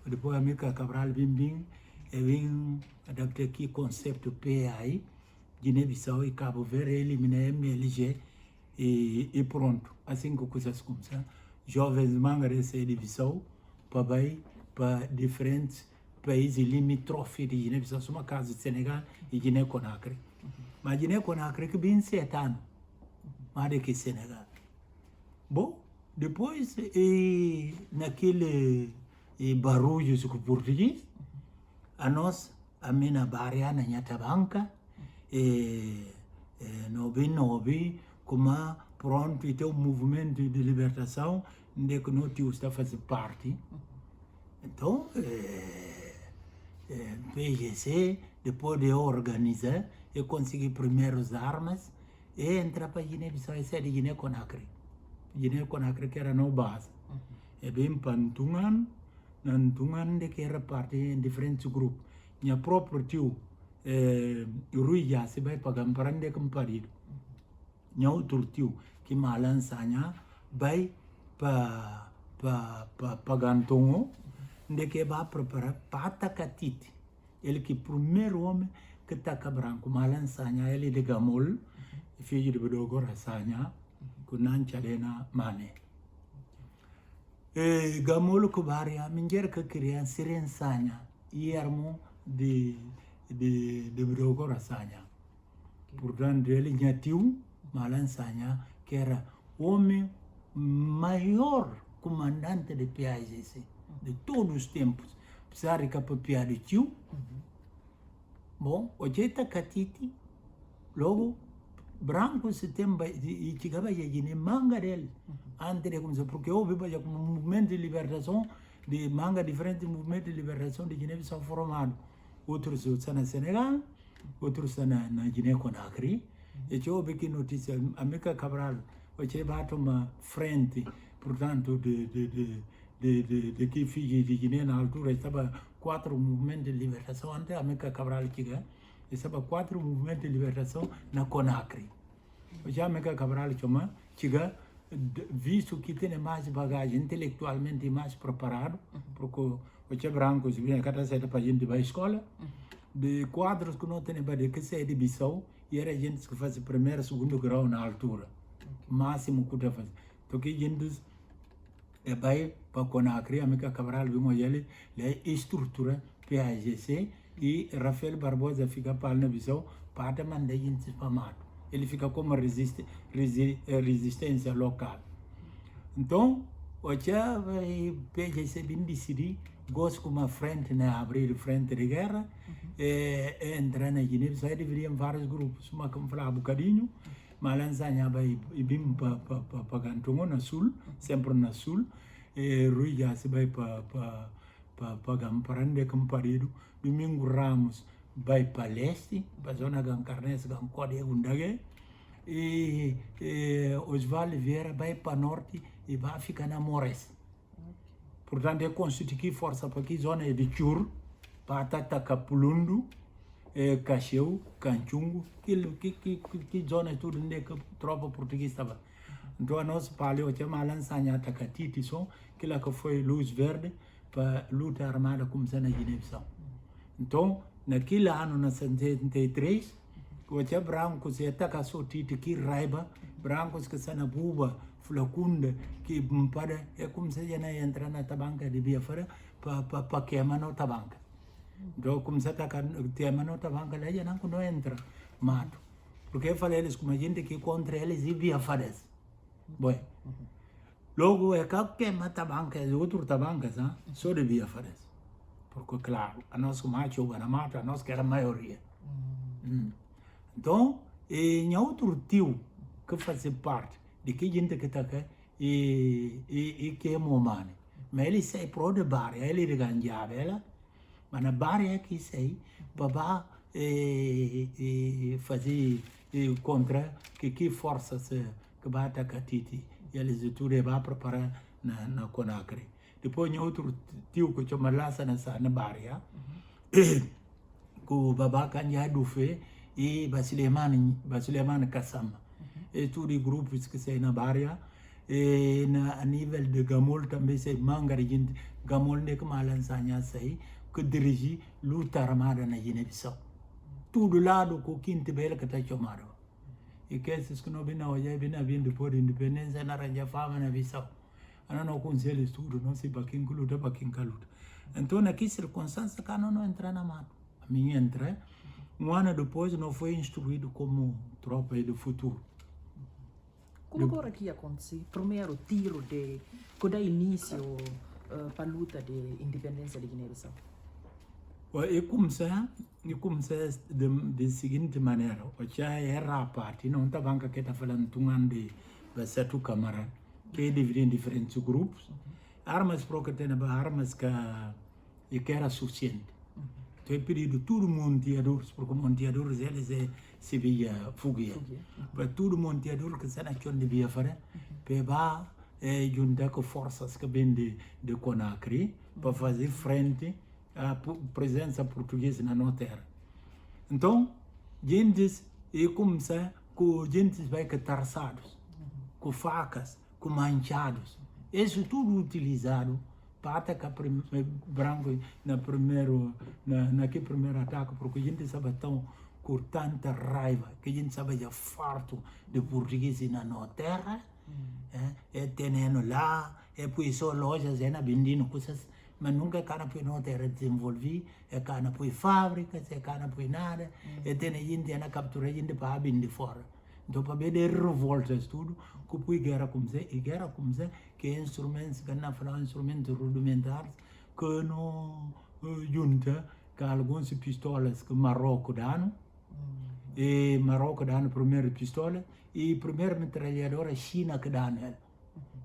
depois a Mica Cabral Bimbim, vem adaptar aqui o conceito PAI, Guiné-Bissau e Cabo Verde, eliminar MLG e pronto. Assim que coisas começam, jovens mangas de Bissau para diferentes países limítrofes de Guiné-Bissau, uma casa de Senegal e Guiné-Conakry. Mas Guiné-Conakry que bem 7 anos, mais do que Senegal. Bom, depois, naquele barulho com o português, a nós, a minha barra na Nhatabanca, novi, como pronto, e tem um movimento de libertação, onde que nós está a fazer parte. Então, PGC, depois de organizar, eu consegui primeiras armas, e entrar para a Guiné-Bissau, e sair de Guiné-Conakry. Guiné-Conakry que era na base. E bem para Ntungan de que era parte em diferentes grupos. Minha próprio tio, Rui Jassi, vai para Gamparande com marido. Minha outro tio, que me lançanha, vai para Gantongo, de que vai preparar para Atacatite. Ele que primeiro homem que está branco, me lançanha, ele de Gamol, filho de Bedogora Sanha, com Nanchalena Mane. Gamolo Kubaria, Minger Kakirian, Siren Sanya, Iermo de Brogora Sanya. Portanto, ele tinha tio, Malan Sanya, que era o homem maior comandante de PAIGC de todos os tempos. Apesar de capapia de tio, bom, o jeito Katiti, logo, branco se tem e chegava a ir manga dele, antes de começar, porque houve um movimento de libertação, de manga diferente, movimento de libertação de Guiné-Bissau formado. Outros estão na Senegal, outros estão na Guiné-Conakry. E houve aqui notícia, a Mica Cabral, o que bate uma frente, portanto, de que Fiji de Guiné na altura estava 4 movimentos de libertação, antes a Mica Cabral chega, estava 4 movimentos de libertação na Conakry. Já a Mica Cabral chega, visto que tem mais bagagem intelectualmente mais preparado, porque o que brancos vinha cada certa para a gente vai à escola, de quadros que não tem para que sair de Bissau, e era gente que fazia primeiro, segundo grau na altura, máximo que podia fazer. Então que gente vai para Conakry, a Mica Cabral vinha ele estrutura PAIGC e Rafael Barbosa fica para na Bissau para mandar gente para mato. Ele fica como resistência local. Então, o que vai PAIGC bem decidir, gosto como frente, né, abrir frente de guerra, entrar na Guiné-Bissau, deveriam vários grupos, uma como falar um bocadinho, Malanzanha vai vir para Cantongo, na sul, sempre na sul, Rui já se vai para Gamparande, Camparido, Domingo Ramos vai para leste, para a zona de Gancarnes, Gancode, Gundage, e Osvaldo Vieira vai para norte e vai ficar na Mores. Portanto, é constituir força para que zona de Chur, para Tataca Pulundu, Cacheu, Canchungo, que zona tudo onde a tropa portuguesa estava. Então, a nossa paleo chama Lançanha Takatiti, que lá que foi luz verde para a luta armada começar na Guiné-Bissau. Então, naquele ano, na 73, o que branco se ataca só Titi, que raiva, brancos que são na Buba, Flacunda, que para é como se já entrar na tabanca de Biafra para queimar na tabanca. Então, como se ataca queimar na tabanca, lá já não entra, mato. Porque eu falei eles como a gente que contra eles e Biafras. Bom, logo é que queima tabanca, outro tabanca, só de Biafras. Porque, claro, a nossa macho na mata, a nossa que era a maioria. Então, em outro tio que fazia parte de que gente que está aqui e que é momane. Mas ele sai para o bar, ele ganhava ela, mas na bar é que sai para fazer contra que forças que vai atacar Titi. E eles tudo vai preparar na Conakry. Depois, em outro tio que chama Lassa na bar, que o babá canha do Fê e Basileman Kassama. E tudo grupos que saem na Bária, e a nível de Gamol também sai manga de gente, Gamol nem que Malançanha sai, que dirige luta armada na Guiné-Bissau. Tudo lado com o quinto bela que está chamado. E que esses que não vêm hoje, vêm depois da independência, na Raja Fama na Bissau. Eu não conselho tudo, não sei para quem luta, para quem luta. Então, naquela circunstância, cá não entra na mata. A minha entra, um ano depois, não foi instruído como tropa do futuro.
Como agora que aconteceu? Primeiro tiro que dá início para a luta de independência de Guiné-Bissau?
Eu comecei da seguinte maneira. Eu já era a parte, não estava que está falando de certo camarada, que é dividido em diferentes grupos. Armas para que tem armas que era suficiente. Então eu pedi todo monteadores, porque monteadores eles se via fugia. Para todo monteador que se nasceu de Biafra, para juntar com forças que vêm de Conakry, para fazer frente à presença portuguesa na nossa terra. Então, gente começa com gente vai que tarçados, com facas, com manchados. Isso tudo utilizado para atacar branco naquele primeiro ataque, porque a gente sabe tão com tanta raiva, que a gente sabe já farto de português na nossa terra, é tendo lá, e poi só lojas é na vendendo coisas, mas nunca cana poi não ter desenvolver, é cana poi fábricas, é cana poi nada, e tem gente na captura gente para vender fora. Então para ver revoltas tudo, que poi guerra como se, que instrumentos que na falar instrumentos rudimentares que não junta com algumas pistolas que Marrocos dá, e Marrocos dá a primeira pistola e a primeira metralhadora China que dá nela.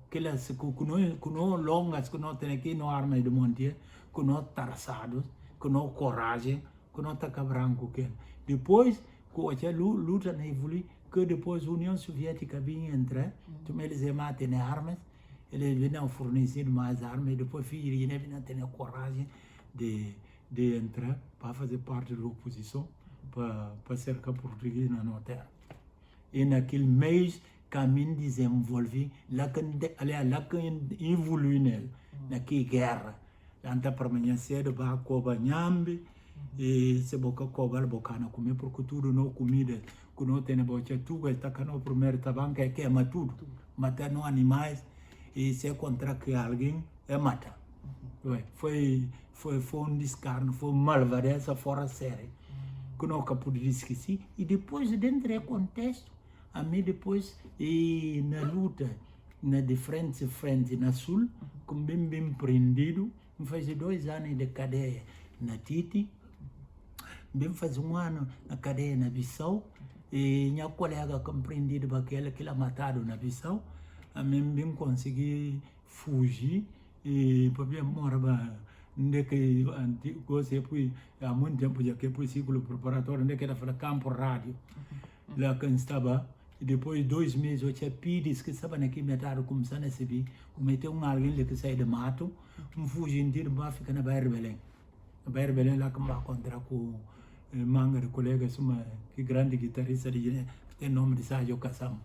Aquelas que não longas, que não tem aqui, não armas de monte, que não traçados, que não coragem, que não taca branco. Depois, que a luta na evoluir, que depois a União Soviética vinha entrar, também eles matam armas, eles vinham fornecer mais armas, e depois filhos vinham ter a coragem de entrar para fazer parte da oposição, para cercar português na nossa terra. E naquele mês, caminho desenvolve, lá que evolui nele, naquela guerra. Lá para amanhã cedo, vai coba nhambe, e se boca coba, ela boca não comer, porque tudo não comida, que não tem boca, tudo está cá no primeiro tabanco, é queima tudo, matar não animais, e se encontrar que alguém, é matar. Foi um descarno, foi uma malvadeza fora série, que não acabou de esquecer, e depois dentro do contexto, a mim depois, e na luta, na diferente frente na sul, com bem prendido, me faz 2 anos de cadeia na Titi, bem faz 1 ano na cadeia na Bissau, e minha colega compreendido aquela que ela matado na Bissau, a mim bem consegui fugir, e para mim morava onde que você foi há muito tempo já que foi ciclo preparatório onde que era para campo rádio lá que estava e depois 2 meses eu tinha pedido que estava aqui metade começando a receber cometeu alguém que sai de mato fugindo para ficar na Bairro Belém lá que me encontrar com manga de colegas uma que grande guitarrista de que tem nome de Sérgio Cassam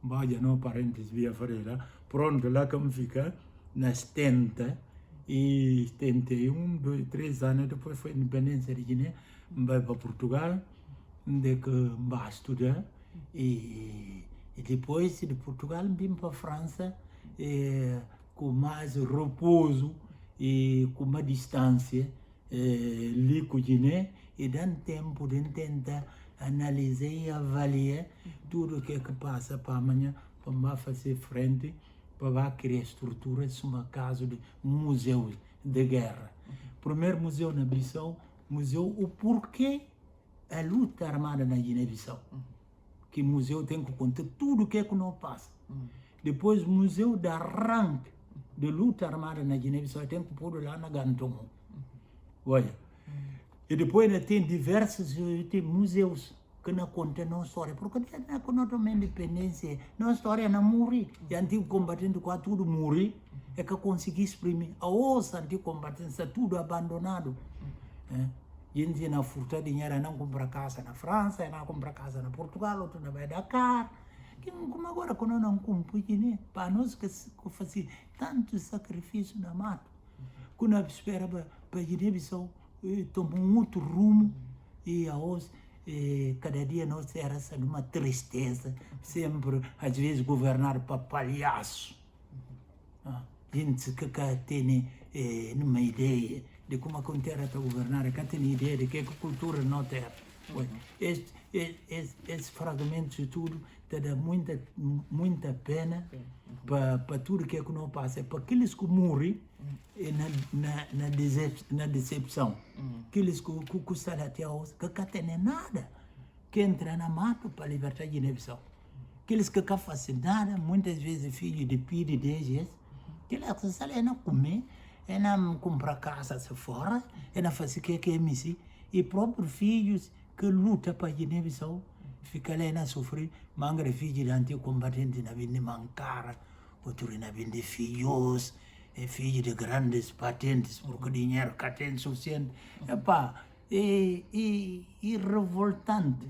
vai não parentes via Freira pronto lá que me fica na 70 e 71, 2, 3 anos depois foi a independência de Guiné, vai para Portugal, onde que vai estudar e depois de Portugal vim para a França com mais repouso e com uma distância ali com Guiné e dando tempo de tentar analisar e avaliar tudo o que passa para amanhã para fazer frente para criar estruturas, um caso de museu de guerra. Primeiro museu na Bissau, museu o porquê a luta armada na Guiné-Bissau. Que museu tem que contar tudo o que não passa. Depois museu da arranque de luta armada na Guiné-Bissau, tem que pôr lá na Gantomo. Olha. E depois ainda tem diversos museus que não conta nossa história, porque não tem independência, nossa história não morre. E antigo combatente com tudo morre, é que consegui exprimir. A outra antigo combatente está tudo abandonado. Gente na furta dinheiro não compra casa na França, não compra casa na Portugal, outro não vai Dakar. Como agora quando não compra, né? Para nós que fazia tanto sacrifício na mato, quando a espera para Guiné-Bissau tomar outro rumo e a outra cada dia nós era uma tristeza, sempre, às vezes, governar para palhaço. Gente que tem uma ideia de como a terra está governada, que tem ideia de que a cultura não tem. Esse fragmento de tudo dá muita pena para tudo que não passa. Para aqueles que morrem na decepção, aqueles que custam até hoje, que não tem nada, que entram na mata para libertar a Guiné-Bissau. Aqueles que não fazem nada, muitas vezes filhos de PID, DGS, que não comer, não comprar casa fora, não fazer o que é MC, e próprios filhos que lutam para a Guiné-Bissau, ficam lá a sofrer, manga filhos de antigo combatente na vende mancara, outro na vende filhos, filhos de grandes patentes, porque dinheiro que tem suficiente. E revoltante.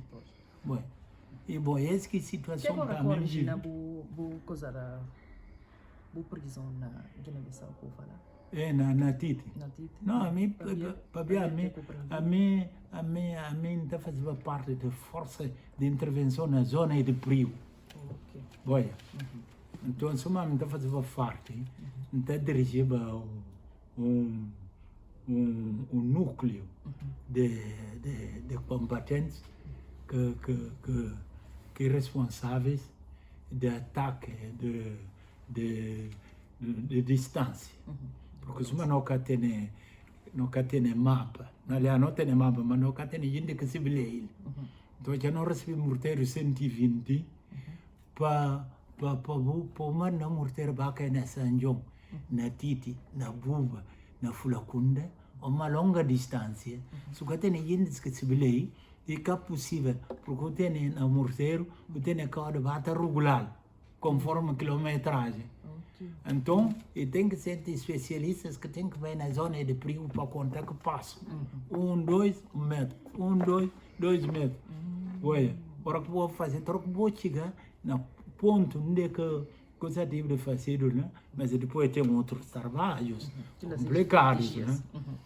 Bom, essa que situação
para
também.
Imagina, coisa da prisão na Guiné-Bissau, que eu falar.
Na Titi. Não, a mim está fazendo parte da força de intervenção na zona de perigo. Olha. Então, a mim está fazendo parte então dirigeva um núcleo de combatentes que responsáveis de ataque de distância. Porque se uma nunca tem mapa, aliás, não tem mapa, mas nunca tem gente que se vê ele. Então, já não recebe morteiro 120 para mandar morteiro para cair na Sanjong, na Titi, na Buba, na Fulacunda, a uma longa distância. Se você tem gente que se vê e que é possível, porque tem na morteiro, tem a cada bata regular, conforme a quilometragem. Então, tem que ser especialistas que têm que ver na zona de perigo para contar que passa. 1, 2 metros. 1, 2 metros. Olha, para que vou fazer, para que vou chegar no ponto onde coisa tive de fazer, né? Mas depois tem outros trabalhos complicados, né?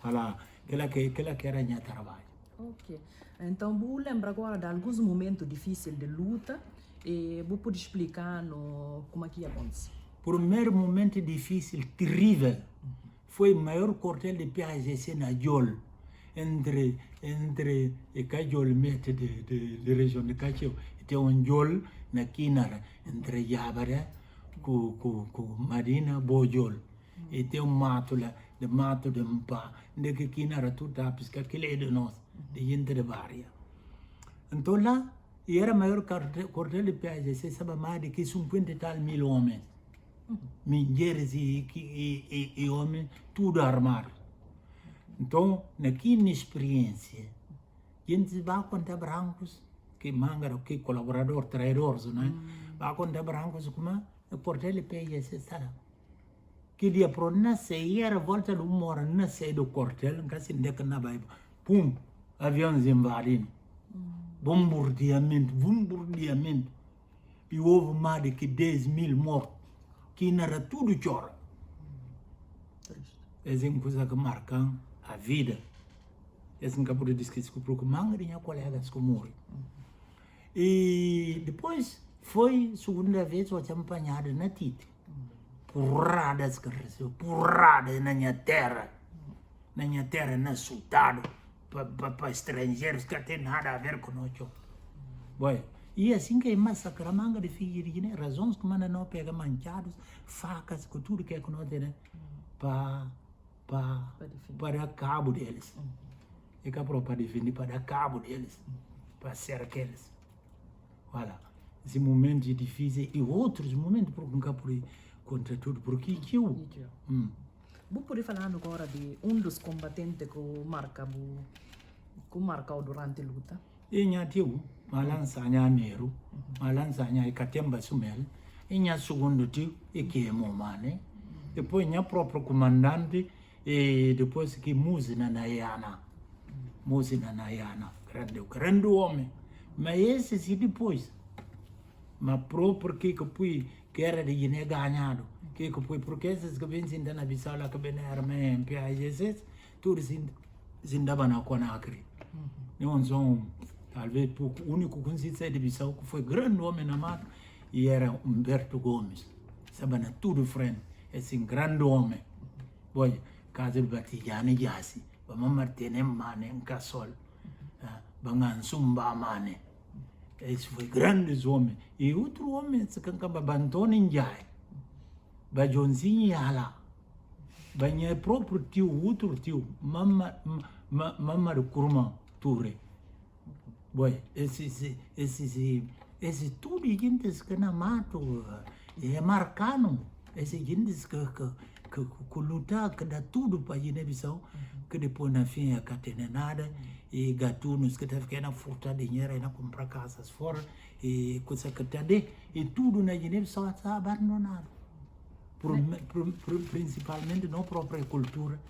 Olha, aquela que era minha trabalho.
Ok. Então, vou lembrar agora de alguns momentos difíceis de luta e vou poder explicar como é que acontece.
O primeiro momento difícil, terrível, foi o maior quartel de PAGC na Jol, entre Cajol Mete de região de Cacheu, e tem um Jol na Kinara, entre Yabara com Marina Bojol, e tem um mato lá, de mato de Mpa, de que Kinara tudo tá, porque aquilo é de nós, de gente de Vária. Então lá, era o maior quartel de PAGC, sabe mais de que 50 e tal mil homens. Mulheres e homens, tudo armado. Então, naquela experiência, a gente vai contar brancos, que manga, que colaborador, traidores, né? Vai contar brancos como o portal de PIS, sabe? Que dia para nascer, era volta de uma hora, nascer do quartel, que assim, de que na vai, pum, aviões invadindo. Bombardeamento. E houve mais de que 10 mil mortos. Que era tudo chora. Essa é uma coisa que marca a vida. Essa é uma coisa que diz que porque manga de minha colegas que morrem. E depois foi segunda vez eu tinha apanhado na Tite. Porradas que recebeu, porradas na minha terra. Na minha terra, na sultado, para estrangeiros que não tem nada a ver com nós. Bom, e assim que massacra manga de filhos, né? Razões que manda não pega manchados, facas, com tudo que é que nós temos, para cabo deles. E que para defender, para dar cabo deles, para cercar eles. Olha, esse momento é difícil e outros momentos por nunca por contra tudo, porque eu.
Vou poder falar agora de dos combatentes que marcou durante a luta.
E minha tio, malançanha Meru, malançanha e Catemba Sumel, e minha segundo tio, e que é Momane, depois minha próprio comandante, e depois que Musina Nayana, grande homem, mas esse sim depois, mas próprio que era de Guiné ganhado, que foi porque esses que vêm sinta na Bissau lá que vêm na armênia, PAGC, tudo sindava na Conakry. Não são talvez o único que se sai de Bissau que foi grande homem na mata e era Humberto Gomes. Sabe, na tudo frente, esse grande homem. Olha, caso de Batijane Jassi, vamos martene mane em Cassol, bangan sumba mane. Esse foi grandes homem. E outro homem, se cancaba Bantone Njai, Bajonzinho Yala, banha próprio tio, outro tio, Mama do Kurma Ture. Bom, esse tudo gente que na mato é marcano, esse gente que lutar, que dá tudo para a Guiné-Bissau, que depois na fim a catena nada, e gatunos que tá ficando furtar dinheiro e não comprar casas fora, e coisa que tá de, e tudo na Guiné-Bissau está abandonado. Principalmente na própria cultura,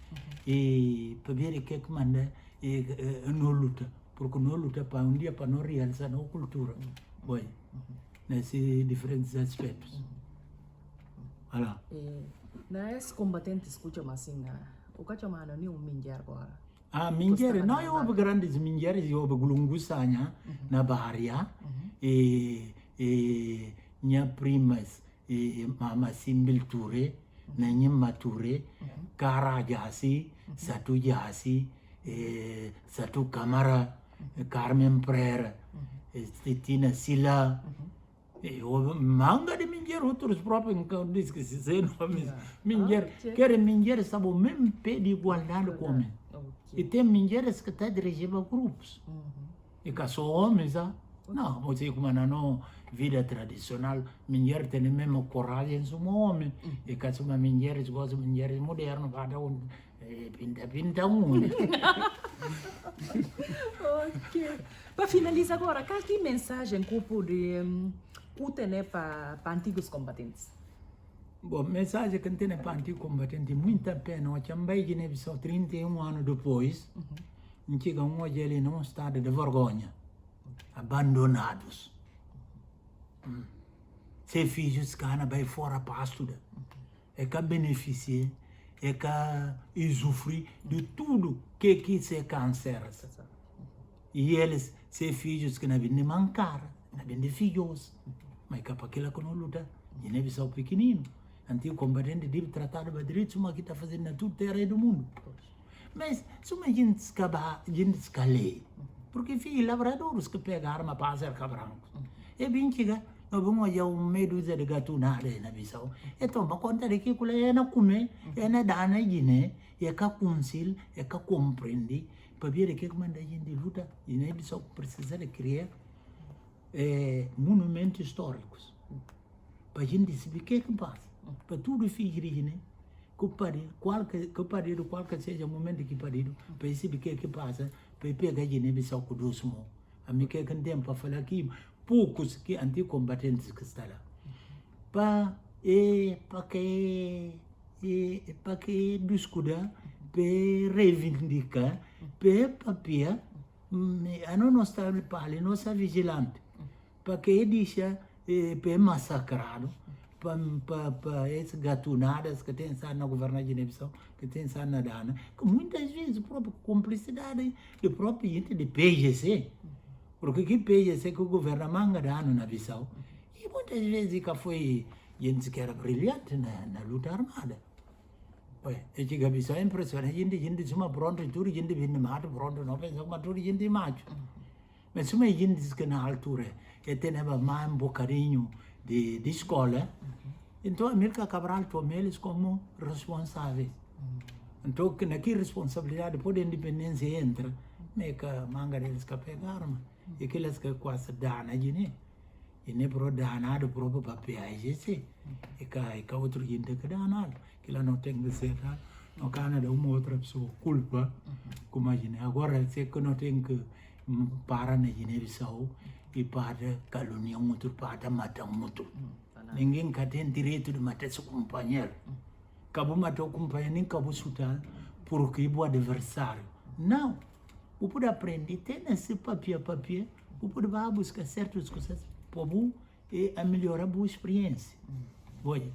e para ver o que é que manda, e não luta. Porque não luta para um dia para não realizar a cultura. Bom, nesses diferentes aspectos. Olha.
Nas combatentes escutam assim, o que chama não é minjar agora.
Minjar, não eu houve grandes minjares, eu houve Glungusanha na Bahia, e minha primas, Mama Simbil Ture, Nanyim Mature, Kara Jasi, Satu Jasi, Satu Kamara, Carmen Prera, Tina Sila, manga de Minjer, outros próprios diz que se sei nomes. Minjer, quer Minjer, sabe o mesmo pé de igualdade com homem. E tem Minjeres que está dirigindo a grupos. E que são homens, não, você como não vida tradicional, Minjer tem a mesma coragem como homem. E que são Minjeres, gostam de Minjeres modernos, cada um pinta um.
Ok. Para finalizar agora, qual que mensagem que pode ter para antigos combatentes?
Bom, mensagem que tem para antigos combatentes, muita pena. Eu também Guiné-Bissau 31 anos depois, chegam hoje ali num estado de vergonha, abandonados. Seus filhos que andam fora para estudar, é que beneficiar, é que usufruir de tudo que se câncer. E eles, seus filhos que não vêm mancar, não vêm de filhos, mas que para aquilo que não luta, Guiné-Bissau pequenino. Antigo combatente deve tratar de direitos, mas que está fazendo na tudo terra do mundo. Mas se uma gente escalei, porque filhos lavradores que pegam arma para fazer cabrancos, é bem que nós vamos olhar meio dúzia de gatunada na Bissau, então para conta de que é na comer, é na dar na Guiné, é que consil, é que compreende, para ver que manda a gente luta, Guiné-Bissau precisa de criar monumentos históricos, para a gente saber o que passa. Para tudo filho de Guiné, qualquer seja o momento que parido, para saber o que passa, para pegar Guiné-Bissau com dois mãos. A mim que tem para falar aqui, poucos que anticombatentes que estão lá. Para que discutir, para reivindicar, para papel, a não está para não está vigilante, para que deixa para massacrado, para essas gatunadas que tem na governação de Guiné-Bissau, que tem na Dana, que muitas vezes a própria cumplicidade do próprio gente de PGC, porque que PGC que o governo manga dano na Bissau, e muitas vezes que foi gente que era brilhante na luta armada. E que a Bissau é impressionante, gente de uma pronto, tudo gente vindo mato, pronto, não pensa que tudo gente macho. Mas se uma gente diz que na altura, tem mais um bocadinho de escola, então a América Cabral tomou eles como responsáveis. Então, que naquela responsabilidade, depois da independência entra, mas que a manga deles que pegaram, e que eles que quase dana de Guiné. E nem para danado próprio papel, e que outro gente que danado, que lá não tem que ser, no Canadá uma outra pessoa culpa, como a Guiné. Agora, sei que não tem que parar na Guiné-Bissau, e para caluniar um outro, para matar um outro. Ninguém tem direito de matar seu companheiro. Acabou matar o companheiro, nem acabou chutar, porque é o adversário. Não. O pode aprender, tem esse papel, o pode buscar certas coisas para melhorar a boa experiência. Olha,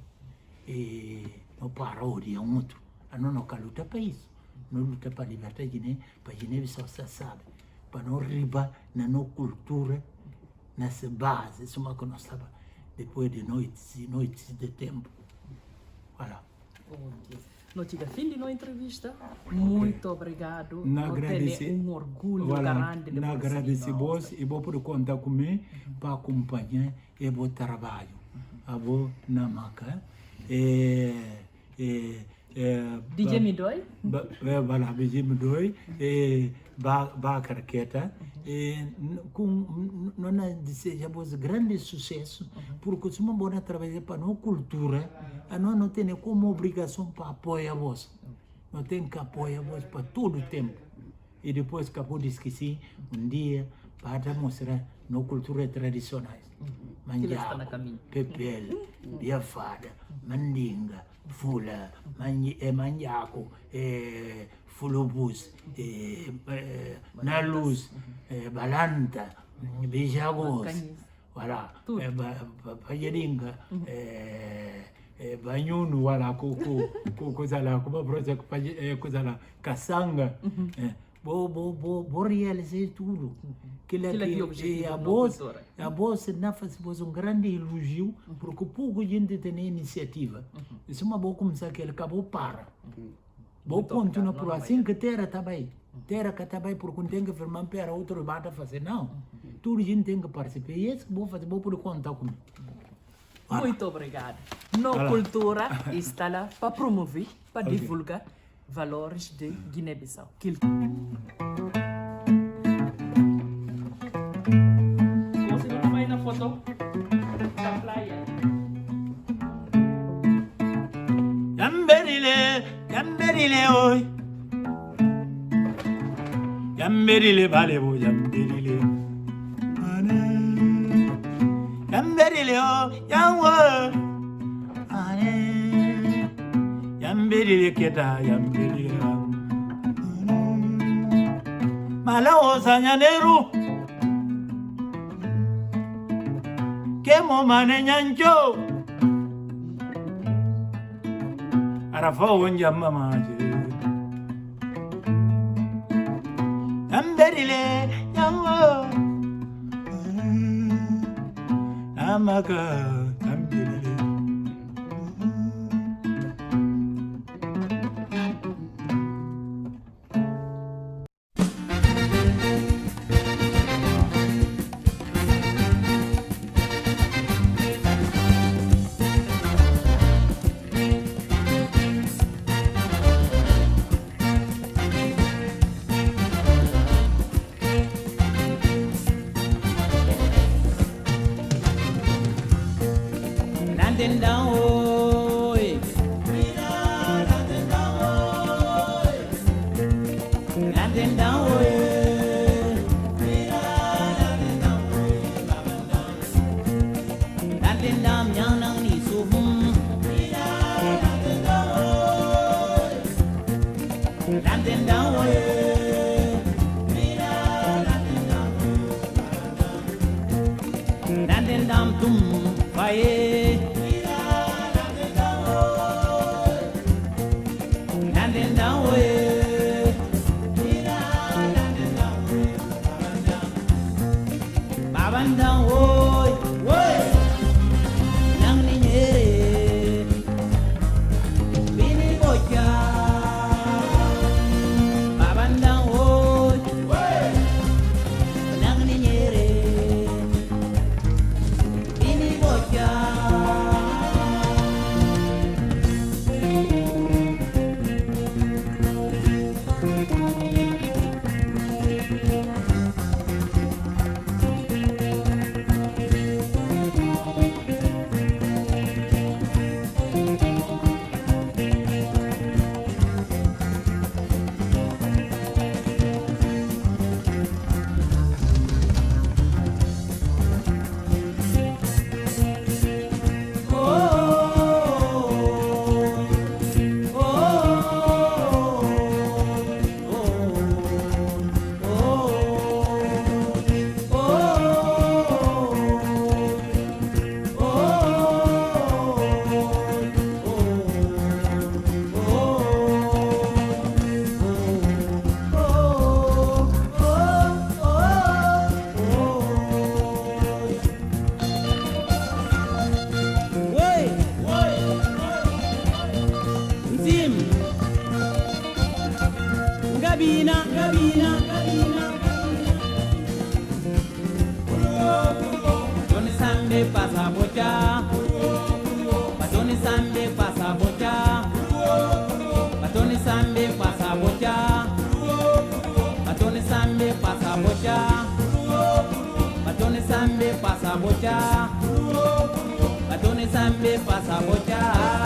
não parou de um outro. Não luta para isso. Não luta para libertar a Guiné, para a Guiné-Bissau sabe. Para não ribar na nossa cultura, nessa base, isso é uma coisa que nós estava depois de noites e noites de tempo. Voilà.
Nós tivemos fim de nossa entrevista. Muito obrigado.
Nós
temos orgulho grande de
nós agradecemos e vou poder contar comigo para acompanhar o bom trabalho. A boa na maca.
DJ Midoi?
Voilà, DJ Midoi. Bakar Keta, não desejamos grande sucesso, porque se uma boa trabalhar para a nossa cultura, nós não temos como obrigação para apoiar vós. Não tem que apoiar vós para todo o tempo. E depois acabou de esquecer, um para mostrar nossa cultura tradicionais. Manjaco, pepel, biafada, mandinga, fula, manjaco, fulubus, nalus, balanta, bijagos, voilà, pajedinga, banyunu, voilà, coisa lá, como coisa lá, caçanga, vou realizar tudo.
Aquilo é o objetivo
a voz não faz um grande elogio, porque pouco gente tem iniciativa. Isso é uma boa começar que ele acabou para. Vou continuar por assim que terra está bem. Terra que está bem, porque não tem que firmar para outro bata fazer, não. Tudo gente tem que participar. E esse que vou fazer, vou poder contar comigo.
Muito obrigado. Nossa cultura está lá para promover, para divulgar valores de Guiné-Bissau. Você não vai na foto da praia?
Yamberile, oi. Yamberile, valeu, yamberile. Yamberile, oh, yawo. Yamberile, keda, yamberile. Malawo sanyaneru. Kemo mane nyanjo. Arafa wonja mamaje. Yamberile, yawo. Amaka, yamberile.
Batone sambe pasa bocha.